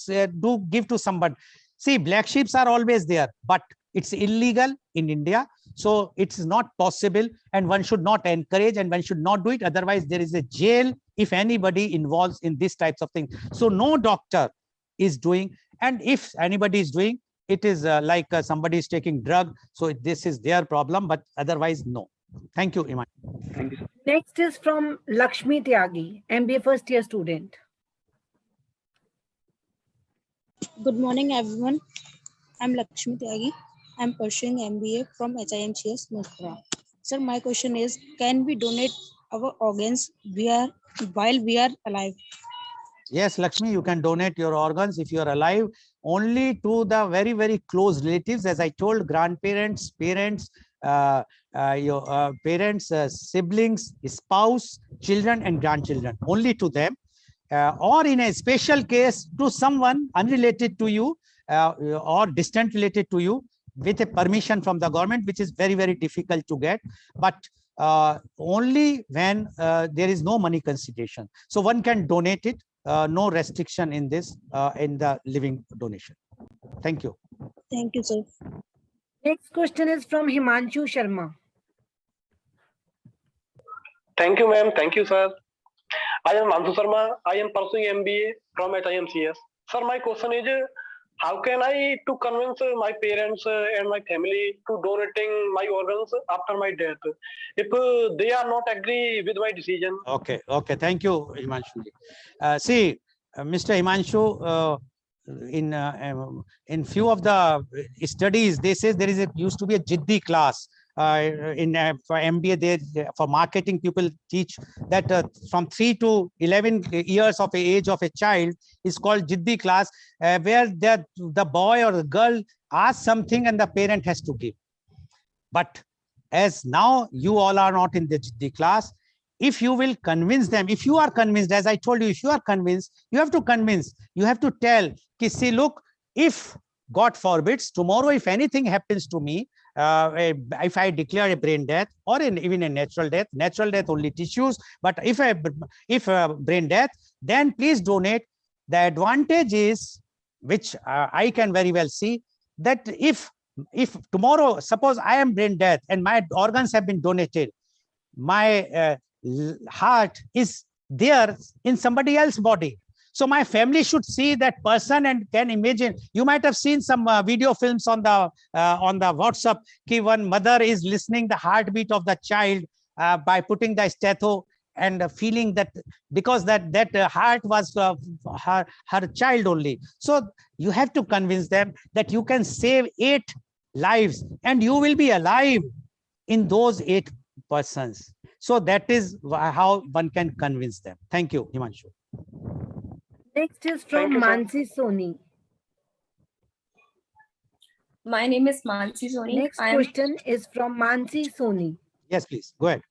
give to somebody. See, black sheeps are always there, but it's illegal in India. So it's not possible, and one should not encourage, and one should not do it. Otherwise, there is a jail if anybody involves in these types of things. So no doctor is doing, and if anybody is doing, it is like somebody is taking drug. So this is their problem, but otherwise, no. Thank you, Iman. Thank you, sir. Next is from Lakshmi Tyagi, MBA first year student. Good morning, everyone. I'm Lakshmi Tyagi. I'm pursuing MBA from HIMCS, Noida. Sir, my question is, can we donate our organs while we are alive? Yes, Lakshmi, you can donate your organs if you are alive, only to the very, very close relatives. As I told, grandparents, parents, your parents, siblings, spouse, children, and grandchildren, only to them. Or in a special case, to someone unrelated to you or distant related to you, with a permission from the government, which is very, very difficult to get, but only when there is no money consideration. So one can donate it, no restriction in this, in the living donation. Thank you. Thank you, sir. Next question is from Himanshu Sharma. Thank you, ma'am. Thank you, sir. I am Himanshu Sharma. I am pursuing MBA from HIMCS. Sir, my question is, how can I to convince my parents and my family to donating my organs after my death if they are not agree with my decision? Okay. Thank you, Himanshu. See, Mr. Himanshu, in few of the studies, they say there is used to be a Jiddi class. For MBA, for marketing, people teach that from 3 to 11 years of age of a child is called Jiddi class, where the boy or the girl asks something and the parent has to give. But as now you all are not in the Jiddi class, if you will convince them, if you are convinced, as I told you, if you are convinced, you have to convince, you have to tell, see, look, if God forbids, tomorrow, if anything happens to me, if I declare a brain death or even a natural death only tissues, but if a brain death, then please donate. The advantage is, which I can very well see, that if tomorrow, suppose I am brain dead and my organs have been donated, my heart is there in somebody else's body. So my family should see that person and can imagine. You might have seen some video films on the WhatsApp. One mother is listening the heartbeat of the child by putting the stethoscope and feeling that, because that heart was her child only. So you have to convince them that you can save 8 lives and you will be alive in those 8 persons. So that is how one can convince them. Thank you, Himanshu. Next is from Mansi Soni. My name is Mansi Soni. Next question is from Mansi Soni. Yes, please, go ahead.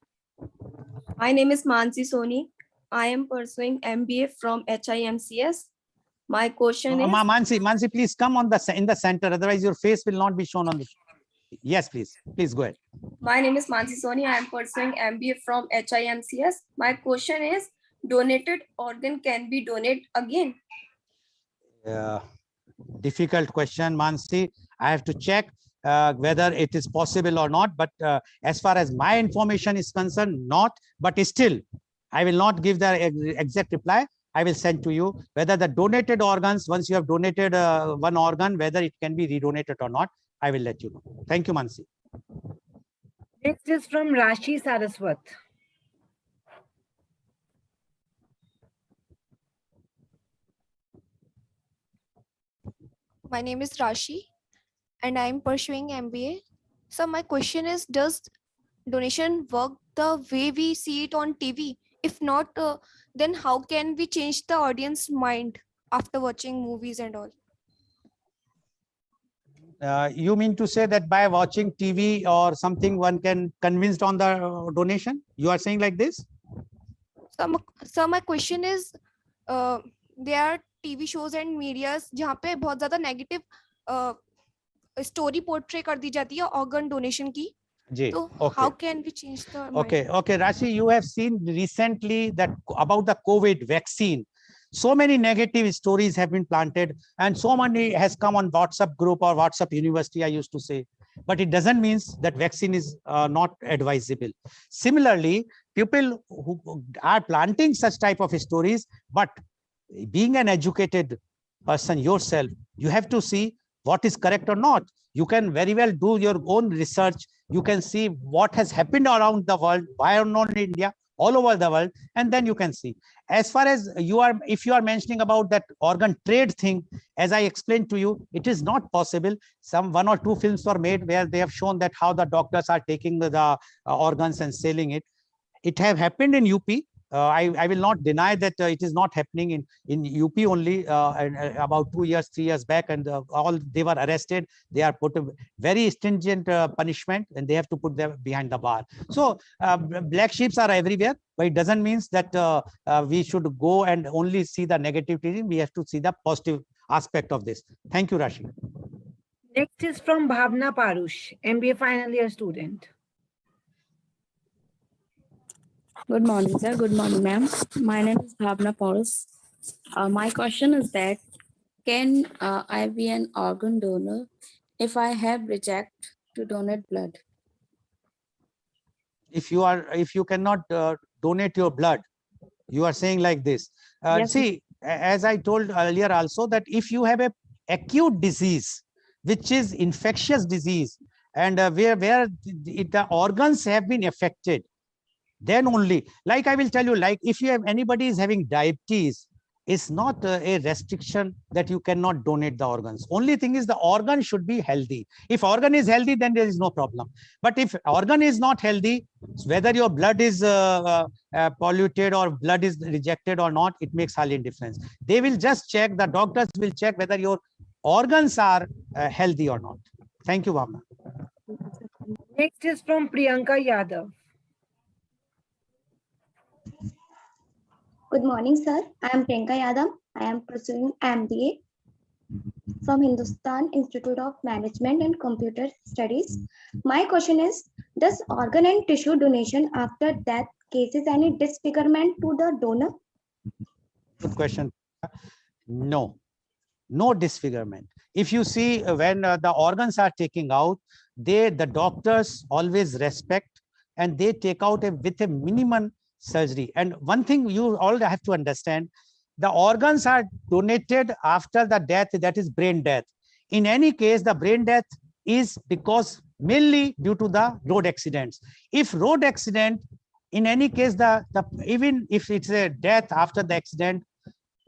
My name is Mansi Soni. I am pursuing MBA from HIMCS. My question is... Mansi, please come in the center. Otherwise, your face will not be shown on the... Yes, please. Please go ahead. My name is Mansi Soni. I am pursuing MBA from HIMCS. My question is, donated organ can be donated again? Difficult question, Mansi. I have to check whether it is possible or not. But as far as my information is concerned, not. But still, I will not give the exact reply. I will send to you whether the donated organs, once you have donated one organ, whether it can be redonated or not. I will let you know. Thank you, Mansi. Next is from Rashi Saraswat. My name is Rashi and I am pursuing MBA. So my question is, does donation work the way we see it on TV? If not, then how can we change the audience mind after watching movies and all? You mean to say that by watching TV or something, one can convinced on the donation? You are saying like this? So my question is, there are TV shows and medias जहाँ पे बहुत ज़्यादा negative story portray कर दी जाती है organ donation की. So how can we change the mind? Okay, Rashi, you have seen recently that about the COVID vaccine. So many negative stories have been planted and so many has come on WhatsApp group or WhatsApp university, I used to say. But it doesn't mean that vaccine is not advisable. Similarly, people who are planting such type of stories, but being an educated person yourself, you have to see what is correct or not. You can very well do your own research. You can see what has happened around the world, why not in India, all over the world, and then you can see. As far as you are, if you are mentioning about that organ trade thing, as I explained to you, it is not possible. Some 1 or 2 films were made where they have shown that how the doctors are taking the organs and selling it. It have happened in UP. I will not deny that it is not happening in UP only about 2 years, 3 years back, and all they were arrested. They are put a very stringent punishment and they have to put them behind the bar. So black sheeps are everywhere, but it doesn't mean that we should go and only see the negativity. We have to see the positive aspect of this. Thank you, Rashi. Next is from Bhavna Parush, MBA final year student. Good morning, sir. Good morning, ma'am. My name is Bhavna Parush. My question is that, can I be an organ donor if I have reject to donate blood? If you cannot donate your blood, you are saying like this. Yes, see, as I told earlier also, that if you have a acute disease, which is infectious disease, and where the organs have been affected, then only, like I will tell you, like if you have anybody is having diabetes, it's not a restriction that you cannot donate the organs. Only thing is the organ should be healthy. If organ is healthy, then there is no problem. But if organ is not healthy, whether your blood is polluted or blood is rejected or not, it makes hardly difference. They will just check, the doctors will check whether your organs are healthy or not. Thank you, Bhavna. Next is from Priyanka Yadav. Good morning, sir. I am Priyanka Yadav. I am pursuing MBA from Hindustan Institute of Management and Computer Studies. My question is, does organ and tissue donation after death causes any disfigurement to the donor? Good question. No disfigurement. If you see when the organs are taken out, the doctors always respect and they take out with a minimum surgery. And one thing you all have to understand, the organs are donated after the death, that is brain death. In any case, the brain death is because mainly due to the road accidents. If road accident, in any case, even if it's a death after the accident,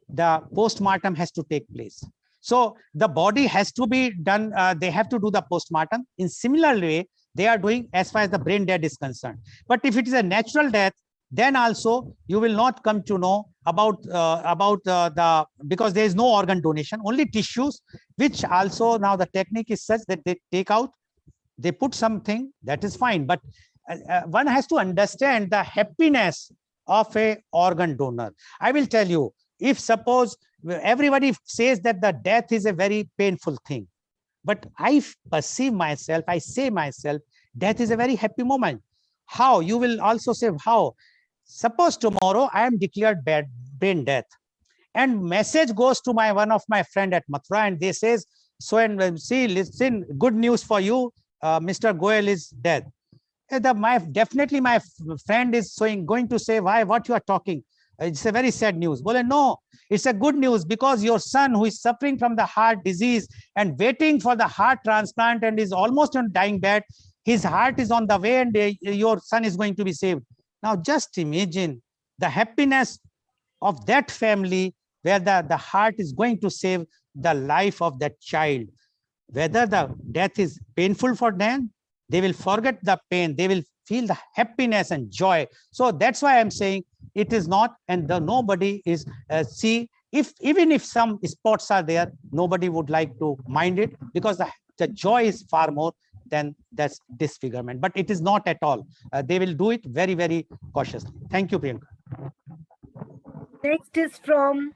the postmortem has to take place. So the body has to be done, they have to do the postmortem. In similar way, they are doing as far as the brain death is concerned. But if it is a natural death, then also you will not come to know about because there is no organ donation, only tissues, which also now the technique is such that they take out, they put something, that is fine. But one has to understand the happiness of a organ donor. I will tell you, if suppose everybody says that the death is a very painful thing, But I perceive myself, I say myself, death is a very happy moment. How? You will also say, how? Suppose tomorrow I am declared brain death, and message goes to one of my friend at Mathura, and they says, so and see, listen, good news for you, Mr. Goel is dead. Definitely my friend is going to say, why, what you are talking? It's a very sad news. Well, no, it's a good news, because your son, who is suffering from the heart disease and waiting for the heart transplant and is almost on dying bed, his heart is on the way, and your son is going to be saved. Now just imagine the happiness of that family, where the heart is going to save the life of that child. Whether the death is painful for them, they will forget the pain, they will feel the happiness and joy. So that's why I'm saying it is not, and nobody is, even if some spots are there, nobody would like to mind it, because the joy is far more than that disfigurement. But it is not at all. They will do it very, very cautiously. Thank you, Priyanka. Next is from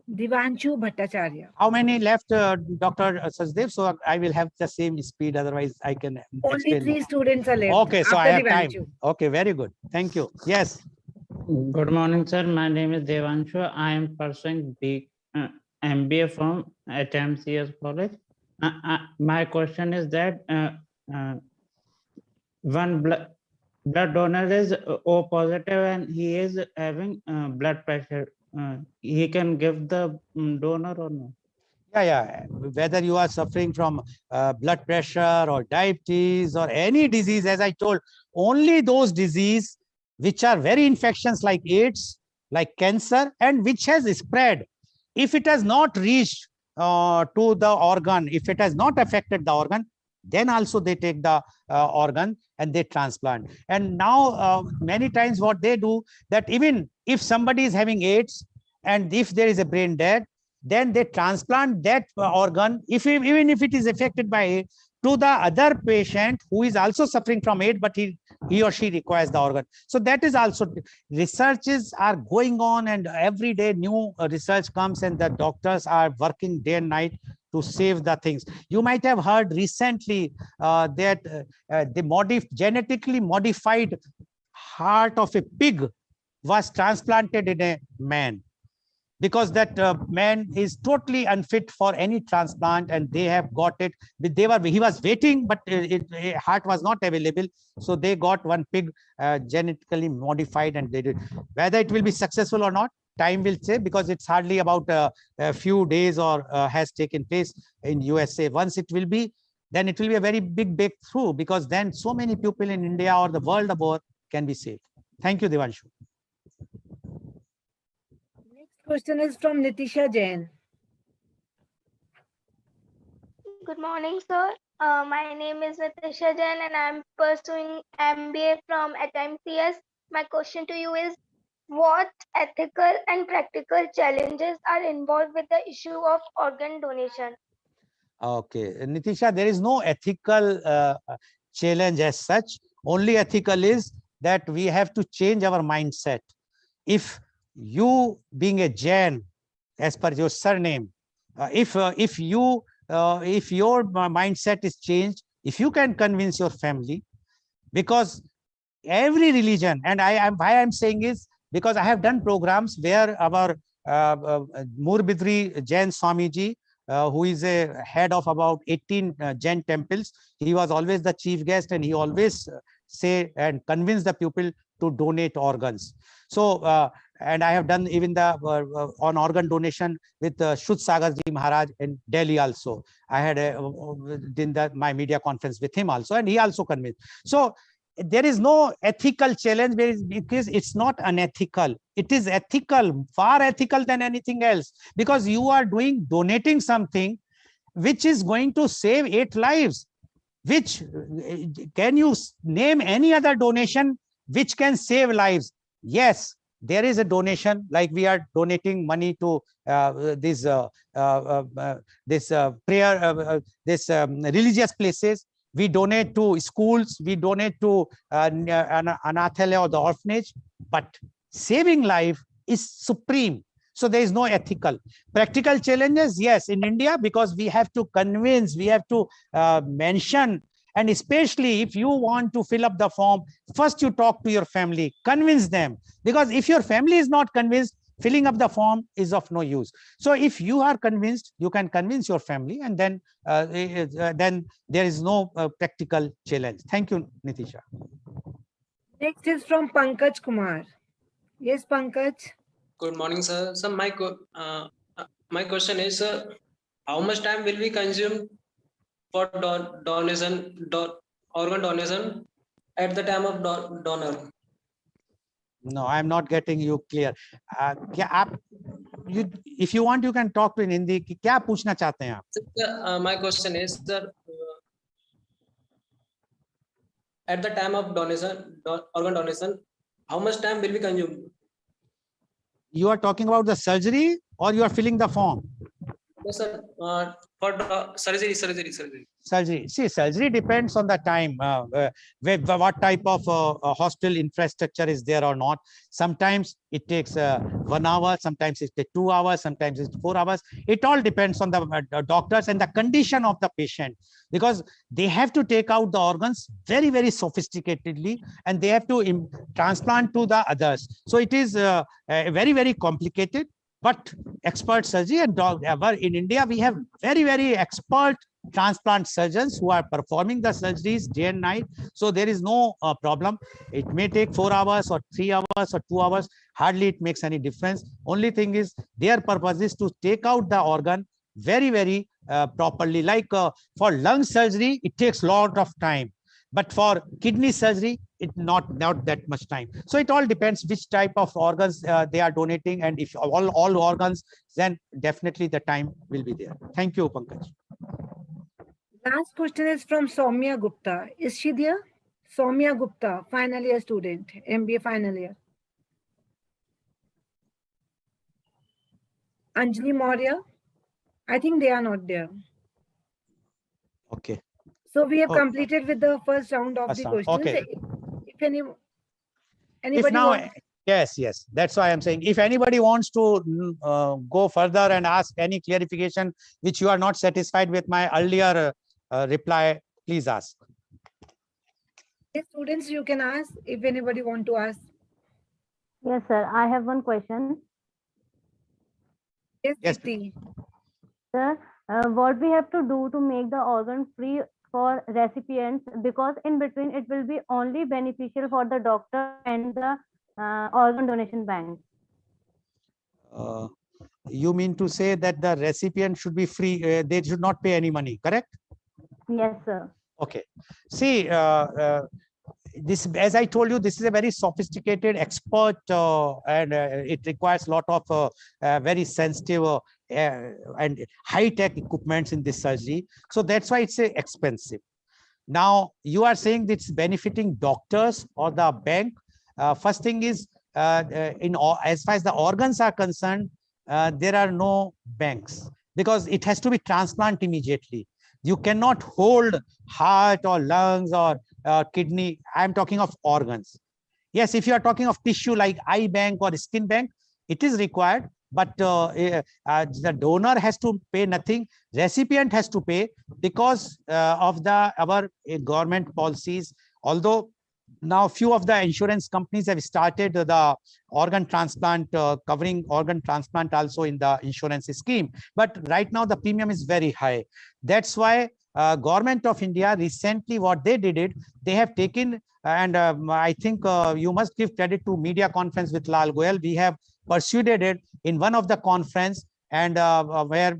Divanshu Bhattacharya. How many left, Dr. Sachdev? So I will have the same speed, otherwise I can Only explain 3 more. students are left. Okay, so I have time. Divanshu. Okay, very good. Thank you. Yes. Good morning, sir. My name is Devanshu. I am pursuing MBA from HMCS College. My question is that one blood donor is O positive and he is having blood pressure. He can give the donor or no? Yeah. Whether you are suffering from blood pressure or diabetes or any disease, as I told, only those diseases which are very infections like AIDS, like cancer, and which has spread. If it has not reached to the organ, if it has not affected the organ, then also they take the organ and they transplant. And now many times what they do, that even if somebody is having AIDS and if there is a brain death, then they transplant that organ, even if it is affected by AIDS, to the other patient who is also suffering from AIDS, but he or she requires the organ. So that is also, researches are going on, and every day new research comes, and the doctors are working day and night to save the things. You might have heard recently that the genetically modified heart of a pig was transplanted in a man, because that man is totally unfit for any transplant, and they have got it. He was waiting, but heart was not available, so they got one pig genetically modified, and they did. Whether it will be successful or not, time will say, because it's hardly about a few days or has taken place in USA. Once it will be, then it will be a very big breakthrough, because then so many people in India or the world over can be saved. Thank you, Devanshu. Question is from Nitisha Jain. Good morning, sir. My name is Nitisha Jain and I'm pursuing MBA from HMCS. My question to you is, what ethical and practical challenges are involved with the issue of organ donation? Okay, Nitisha, there is no ethical challenge as such. Only ethical is that we have to change our mindset. If you, being a Jain, as per your surname, if your mindset is changed, if you can convince your family, because every religion, and why I'm saying is because I have done programs where our Murbidri Jain Swamiji, who is a head of about 18 Jain temples, he was always the chief guest, and he always say and convince the people to donate organs. So and I have done even the on organ donation with Shuddh Sagar Ji Maharaj in Delhi also. I had my media conference with him also, and he also convinced. So there is no ethical challenge, because it's not unethical. It is ethical, far ethical than anything else, because you are donating something which is going to save 8 lives. Which, can you name any other donation which can save lives? Yes, there is a donation, like we are donating money to this religious places. We donate to schools, we donate to Anathalaya or the orphanage, but saving life is supreme. So there is no ethical. Practical challenges, yes, in India, because we have to convince, we have to mention, and especially if you want to fill up the form, first you talk to your family, convince them, because if your family is not convinced, filling up the form is of no use. So if you are convinced, you can convince your family, and then there is no practical challenge. Thank you, Nitisha. Next is from Pankaj Kumar. Yes, Pankaj. Good morning, sir. So my question is, how much time will we consume for organ donation at the time of donor? No, I'm not getting you clear. If you want, you can talk to in Hindi. क्या पूछना चाहते हैं आप? My question is, sir, at the time of organ donation, how much time will we consume? You are talking about the surgery, or you are filling the form? Yes, sir. For surgery. Surgery. See, surgery depends on the time, what type of hospital infrastructure is there or not. Sometimes it takes 1 hour, sometimes it takes 2 hours, sometimes it's 4 hours. It all depends on the doctors and the condition of the patient, because they have to take out the organs very, very sophisticatedly, and they have to transplant to the others. So it is very, very complicated. But expert surgery, and in India, we have very, very expert transplant surgeons who are performing the surgeries day and night. So there is no problem. It may take 4 hours or 3 hours or 2 hours. Hardly it makes any difference. Only thing is their purpose is to take out the organ very, very properly. Like for lung surgery, it takes a lot of time. But for kidney surgery, it's not that much time. So it all depends which type of organs they are donating, and if all organs, then definitely the time will be there. Thank you, Pankaj. Last question is from Soumya Gupta. Is she there? Soumya Gupta, final year student, MBA final year. Anjali Maurya, I think they are not there. Okay. So we have completed with the first round of the questions. Okay. If anybody wants... Yes, that's why I'm saying, if anybody wants to go further and ask any clarification which you are not satisfied with my earlier reply, please ask. Yes, students, you can ask if anybody want to ask. Yes, sir. I have one question. Yes. Sir, what we have to do to make the organ free for recipients, because in between it will be only beneficial for the doctor and the organ donation bank. You mean to say that the recipient should be free, they should not pay any money, correct? Yes, sir. Okay. See, this, as I told you, this is a very sophisticated expert, and it requires a lot of very sensitive and high-tech equipments in this surgery. So that's why it's expensive. Now, you are saying it's benefiting doctors or the bank. First thing is, as far as the organs are concerned, there are no banks, because it has to be transplant immediately. You cannot hold heart or lungs or kidney. I'm talking of organs. Yes, if you are talking of tissue like eye bank or skin bank, it is required, but the donor has to pay nothing. Recipient has to pay because of our government policies. Although now few of the insurance companies have started the organ transplant, covering organ transplant also in the insurance scheme. But right now the premium is very high. That's why Government of India recently, what they did, they have taken, and I think you must give credit to media conference with Lal Goel. We have pursued it in one of the conference, and where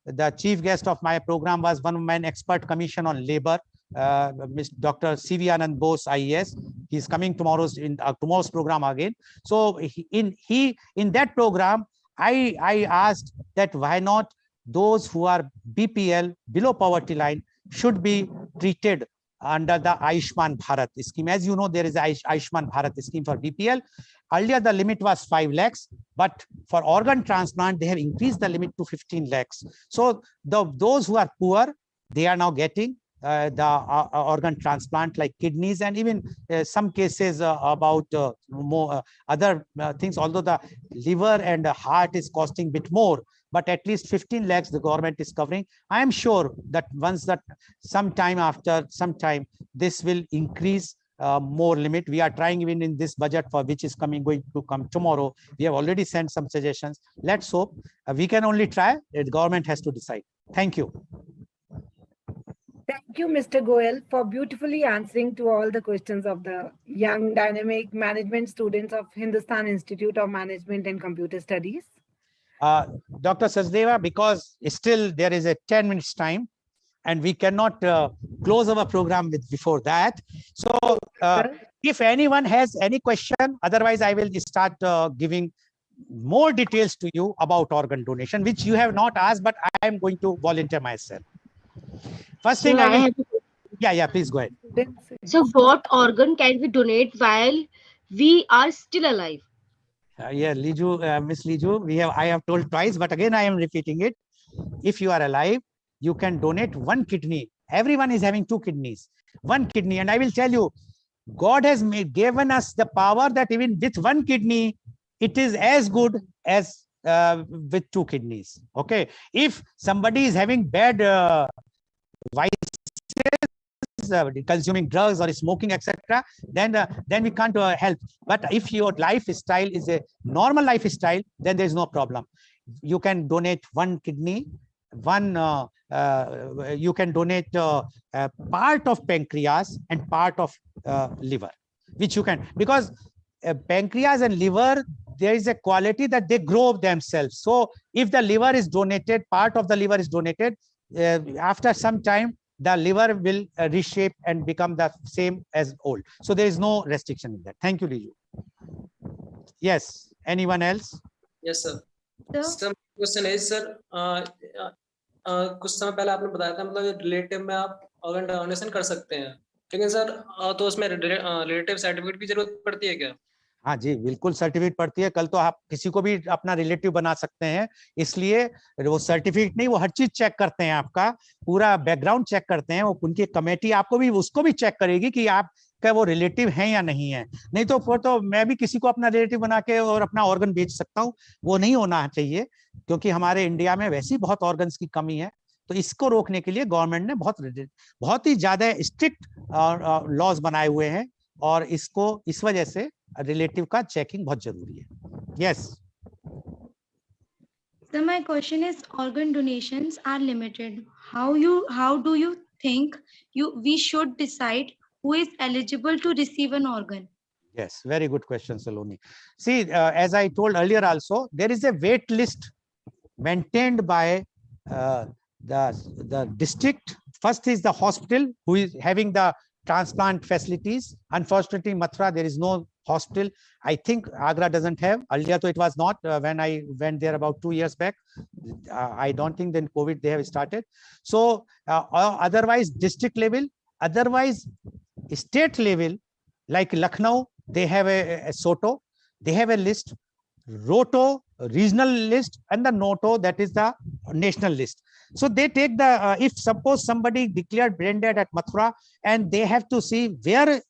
the chief guest of my program was one-man expert commission on labor, Dr. C.V. Anand Bose, IAS. He's coming tomorrow's program again. So in that program, I asked that why not those who are BPL, below poverty line, should be treated under the Ayushman Bharat scheme. As you know, there is a Ayushman Bharat scheme for BPL. Earlier, the limit was 5 lakhs, but for organ transplant, they have increased the limit to 15 lakhs. So those who are poor, they are now getting, organ transplant like kidneys, and even some cases about more other things, although the liver and the heart is costing bit more, but at least 15 lakhs the government is covering. I am sure that once that after some time this will increase more limit. We are trying even in this budget for which is going to come tomorrow. We have already sent some suggestions. Let's hope. We can only try. The government has to decide. Thank you. Thank you, Mr. Goel, for beautifully answering to all the questions of the young, dynamic management students of Hindustan Institute of Management and Computer Studies. Dr. Sachdeva, because still there is a 10 minutes time and we cannot close our program with before that. So if anyone has any question, otherwise I will start giving more details to you about organ donation, which you have not asked, but I am going to volunteer myself. First thing yeah, please go ahead. So what organ can we donate while we are still alive? Yeah, Liju, Miss Liju, I have told twice, but again I am repeating it. If you are alive, you can donate one kidney. Everyone is having two kidneys, one kidney, and I will tell you, God has given us the power that even with one kidney, it is as good as with two kidneys. Okay, if somebody is having bad vices, consuming drugs or smoking, etc., then we can't help. But if your lifestyle is a normal lifestyle, then there is no problem. You can donate one kidney, you can donate part of pancreas and part of liver, which you can, because pancreas and liver, there is a quality that they grow themselves. So if the liver is donated, part of the liver is donated, after some time the liver will reshape and become the same as old. So there is no restriction in that. Thank you, Liju. Yes, anyone else? Yes, sir. Sir, question is, sir, कुछ समय पहले आपने बताया था, मतलब relative में आप organ donation कर सकते हैं, लेकिन सर तो उसमें रिलेटिव सर्टिफिकेट की जरूरत पड़ती है क्या? हाँ जी, बिल्कुल सर्टिफिकेट पड़ती है। कल तो आप किसी को भी अपना रिलेटिव बना सकते हैं, इसलिए वो सर्टिफिकेट नहीं, वो हर चीज चेक करते हैं, आपका पूरा बैकग्राउंड चेक करते हैं। वो उनकी कमेटी आपको भी उसको भी चेक करेगी कि आप क्या वो रिलेटिव है या नहीं है। नहीं तो फिर तो मैं भी किसी को अपना रिलेटिव बना के और अपना ऑर्गन बेच सकता हूँ, वो नहीं होना चाहिए, क्योंकि हमारे इंडिया में वैसे ही बहुत ऑर्गन्स की कमी है। तो इसको रोकने के लिए गवर्नमेंट ने बहुत ही ज्यादा स्ट्रिक्ट लॉज बनाए हुए हैं, और इसको इस वजह से रिलेटिव का चेकिंग बहुत जरूरी है। Yes. So my question is, organ donations are limited. How do you think we should decide who is eligible to receive an organ? Yes, very good question, Saloni. See, as I told earlier also, there is a wait list maintained by the district. First is the hospital who is having the transplant facilities. Unfortunately, Mathura, there is no hospital. I think Agra doesn't have. Earlier, it was not. When I went there about 2 years back, I don't think then COVID they have started. So otherwise district level, otherwise state level, like Lucknow, they have a SOTO, they have a list, ROTO, regional list, and the NOTO, that is the national list. So they take the, if suppose somebody declared brain dead at Mathura, and they have to see where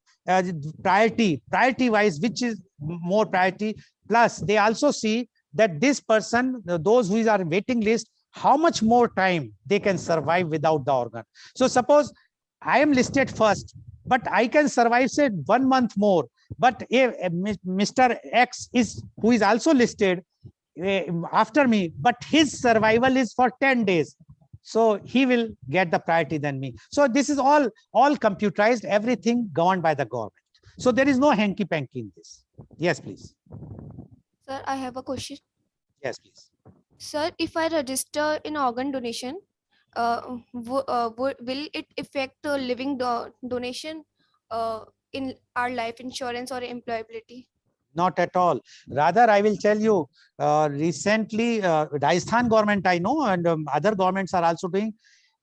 priority wise, which is more priority, plus they also see that this person, those who are waiting list, how much more time they can survive without the organ. So suppose I am listed first, but I can survive say 1 month more, but if Mr. X who is also listed after me, but his survival is for 10 days, so he will get the priority than me. So this is all computerized, everything governed by the government. So there is no hanky-panky in this. Yes, please. Sir, I have a question. Yes, please. Sir, if I register in organ donation, will it affect living donation in our life insurance or employability? Not at all. Rather, I will tell you, recently, Rajasthan government, I know, and other governments are also doing,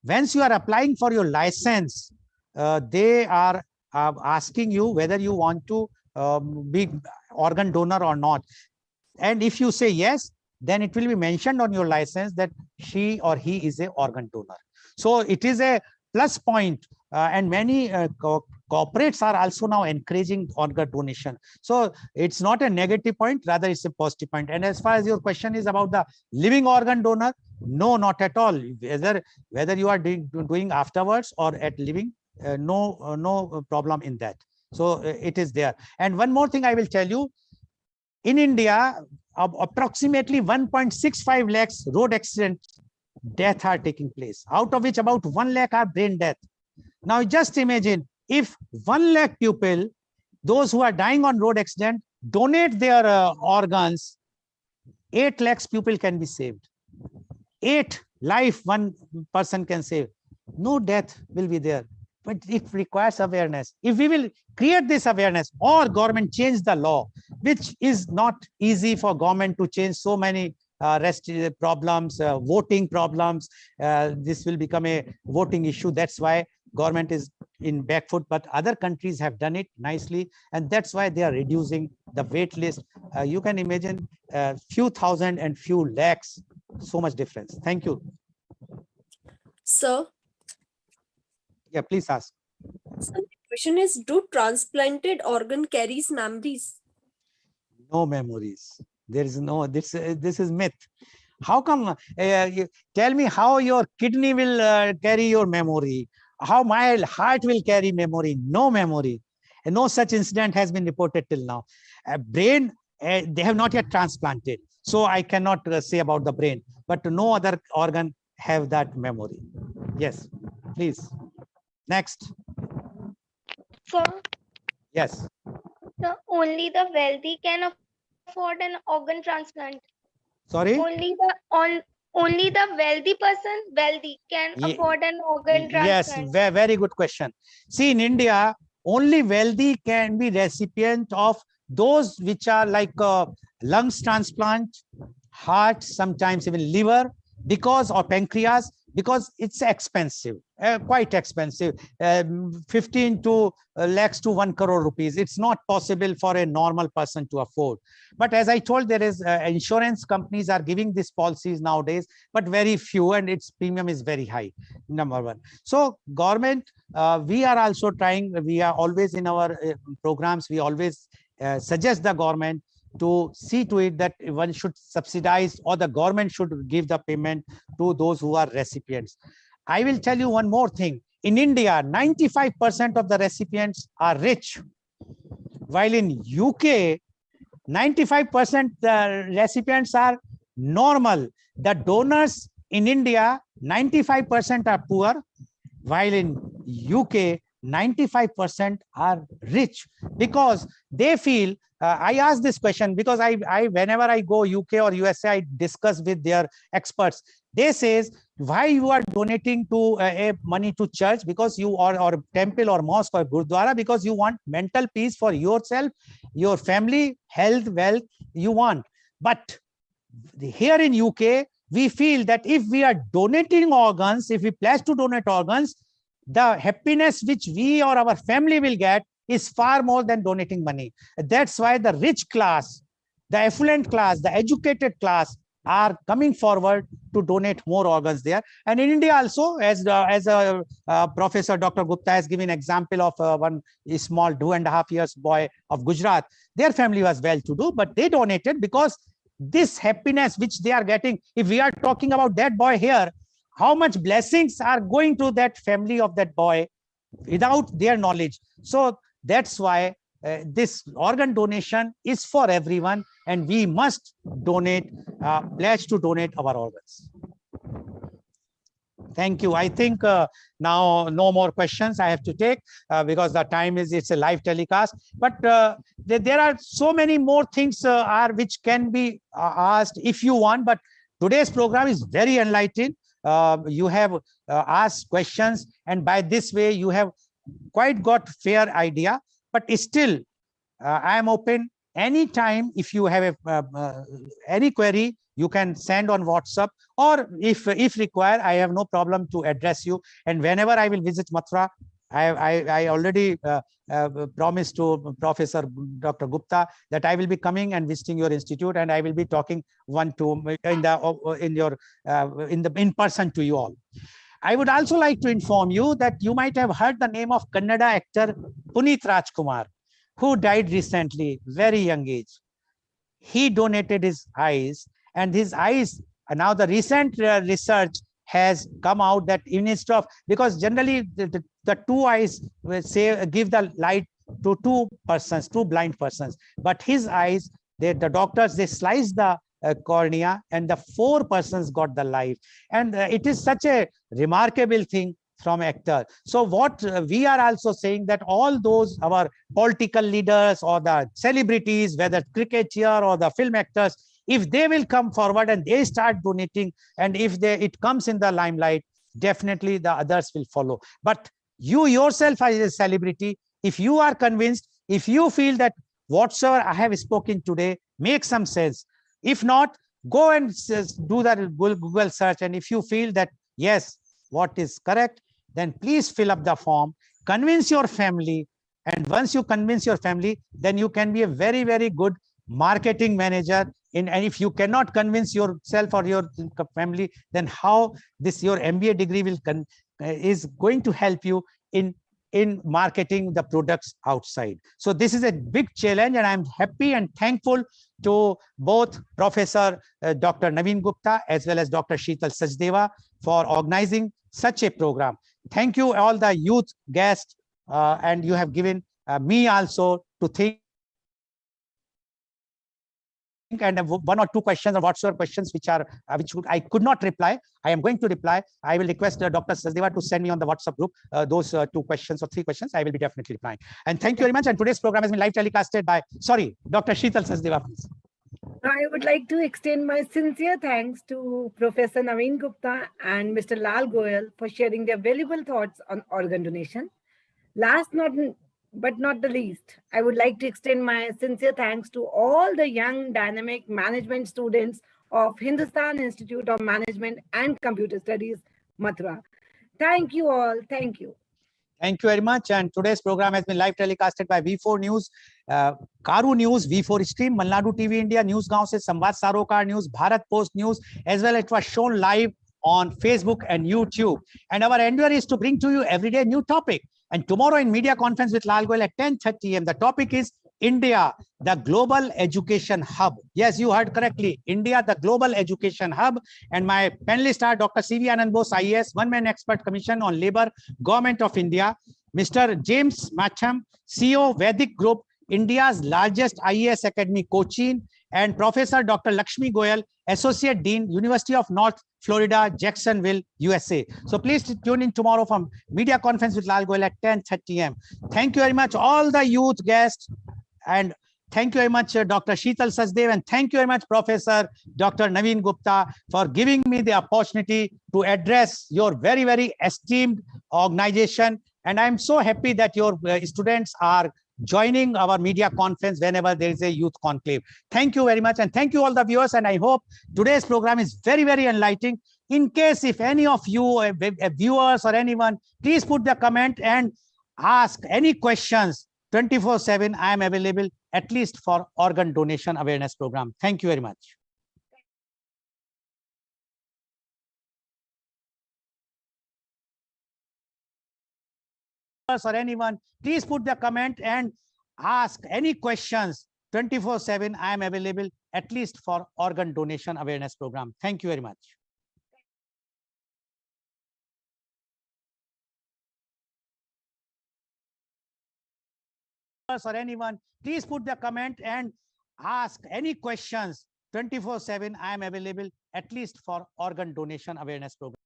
once you are applying for your license, they are asking you whether you want to be organ donor or not. And if you say yes, then it will be mentioned on your license that she or he is an organ donor. So it is a plus point and many corporates are also now encouraging organ donation. So it's not a negative point, rather it's a positive point. And as far as your question is about the living organ donor, no, not at all. Whether you are doing afterwards or at living, no problem in that. So it is there. And one more thing I will tell you, in India, approximately 1.65 lakhs road accidents death are taking place, out of which about 1 lakh are brain death. Now just imagine if 1 lakh people, those who are dying on road accident, donate their organs, 8 lakhs people can be saved. 8 life one person can save. No death will be there, but it requires awareness. If we will create this awareness, or government change the law, which is not easy for government to change so many problems, voting problems, this will become a voting issue. That's why government is in back foot, but other countries have done it nicely, and that's why they are reducing the wait list. You can imagine few thousand and few lakhs, so much difference. Thank you. Sir, yeah, please ask. so the question is, do transplanted organ carries memories? No memories. There is no, this is myth. How come? Tell me how your kidney will carry your memory, how my heart will carry memory. No memory. And no such incident has been reported till now. Brain, they have not yet transplanted, so I cannot say about the brain, but no other organ have that memory. Yes, please. Next. So, yes. so only the wealthy can afford an organ transplant. Sorry? Only the wealthy can afford an organ transplant. Yes, very good question. See, in India, only wealthy can be recipient of those which are like lungs transplant, heart, sometimes even liver, because, or pancreas, because it's expensive, quite expensive, 15 to lakhs to 1 crore rupees. It's not possible for a normal person to afford. But as I told, there is insurance companies are giving these policies nowadays, but very few, and its premium is very high, number one. So government, we are also trying, we are always in our programs, we always suggest the government to see to it that one should subsidize, or the government should give the payment to those who are recipients. I will tell you one more thing. In India, 95% of the recipients are rich, while in UK, 95% the recipients are normal. The donors in India, 95% are poor, while in UK, 95% are rich, because they feel, I ask this question because I whenever I go UK or USA, I discuss with their experts. They says, why you are donating to money to church? Because you are, or temple or mosque or gurdwara, because you want mental peace for yourself, your family, health, wealth you want. But here in UK, we feel that if we are donating organs, if we pledge to donate organs, the happiness which we or our family will get is far more than donating money. That's why the rich class, the affluent class, the educated class are coming forward to donate more organs there. And in India also, as Professor Dr. Gupta has given example of one small 2.5 years boy of Gujarat. Their family was well-to-do, but they donated because this happiness which they are getting, if we are talking about that boy here, how much blessings are going to that family of that boy without their knowledge. So that's why this organ donation is for everyone, and we must donate, pledge to donate our organs. Thank you. I think now no more questions I have to take because the time is, it's a live telecast. But there are so many more things which can be asked if you want. But today's program is very enlightening. You have asked questions, and by this way you have quite got fair idea. But still, I am open anytime. If you have any query, you can send on WhatsApp, or if required, I have no problem to address you. And whenever I will visit Mathura, I already promised to Professor Dr. Gupta that I will be coming and visiting your institute, and I will be talking in person to you all. I would also like to inform you that you might have heard the name of Kannada actor Puneet Rajkumar, who died recently, very young age. He donated his eyes, and his eyes, now the recent research has come out that instead of, because generally the two eyes will say give the light to two persons, two blind persons, but his eyes, the doctors, they sliced the cornea, and the four persons got the life. And it is such a remarkable thing from actor. So what we are also saying, that all those our political leaders or the celebrities, whether cricketer or the film actors, if they will come forward and they start donating, and if it comes in the limelight, definitely the others will follow. But you yourself as a celebrity, if you are convinced, if you feel that whatsoever I have spoken today makes some sense, if not, go and do that Google search, and if you feel that yes, what is correct, then please fill up the form, convince your family, and once you convince your family, then you can be a very, very good marketing manager. And if you cannot convince yourself or your family, then how this your MBA degree will is going to help you in marketing the products outside. So this is a big challenge, and I'm happy and thankful to both Professor Dr. Naveen Gupta as well as Dr. 𝐂𝐀𝐑𝐔 𝐍𝐄𝐖𝐒 for organizing such a program. Thank you all the youth guests, and you have given me also to think, and one or two questions or whatsoever questions which I could not reply, I am going to reply. I will request Dr. 𝐶 to send me on the WhatsApp group those two questions or three questions. I will be definitely replying. And thank you very much. And today's program has been live telecasted by, sorry, Dr. 𝐂𝐀𝐑𝐔 𝐍𝐄𝐖𝐒, please. I would like to extend my sincere thanks to Professor Naveen Gupta and Mr. Lal Goyal for sharing their valuable thoughts on organ donation. Last but not the least, I would like to extend my sincere thanks to all the young dynamic management students of Hindustan Institute of Management and Computer Studies, Mathura. Thank you all. Thank you. Thank you very much. And today's program has been live telecasted by V4 News, Carunews, V4 Stream, Malnadu TV India, News 𝐂𝐀𝐑𝐔 𝐍𝐄𝐖𝐒, Samvad News, Bharat Post News, as well as it was shown live on Facebook and YouTube. And our endeavor is to bring to you everyday new topic. And tomorrow in media conference with Lal Goel at 10:30 AM, the topic is India, the global education hub. Yes, you heard correctly. India, the global education hub. And my panelists are Dr. C.V. Anand Bose, IAS, one-man expert commission on labor, Government of India, Mr. James Macham, CEO, Vedic Group, India's largest IAS academy, Cochin, and Professor Dr. Lakshmi Goyal, Associate Dean, University of North Florida, Jacksonville, USA. So please tune in tomorrow from media conference with Lal Goel at 10:30 AM. Thank you very much, all the youth guests, and thank you very much, Dr. 𝐂𝐀𝐑𝐔 𝐍𝐄𝐖𝐒, and thank you very much, Professor Dr. Naveen Gupta, for giving me the opportunity to address your very, very esteemed organization. And I'm so happy that your students are joining our media conference whenever there is a youth conclave. Thank you very much. And thank you all the viewers. And I hope today's program is very, very enlightening. In case if any of you viewers or anyone, please put the comment and ask any questions. 24/7, I am available at least for organ donation awareness program. Thank you very much. Or anyone, please put the comment and ask any questions. 24/7, I am available at least for organ donation awareness program. Thank you very much. Or anyone, please put the comment and ask any questions. 24/7, I am available at least for organ donation awareness program.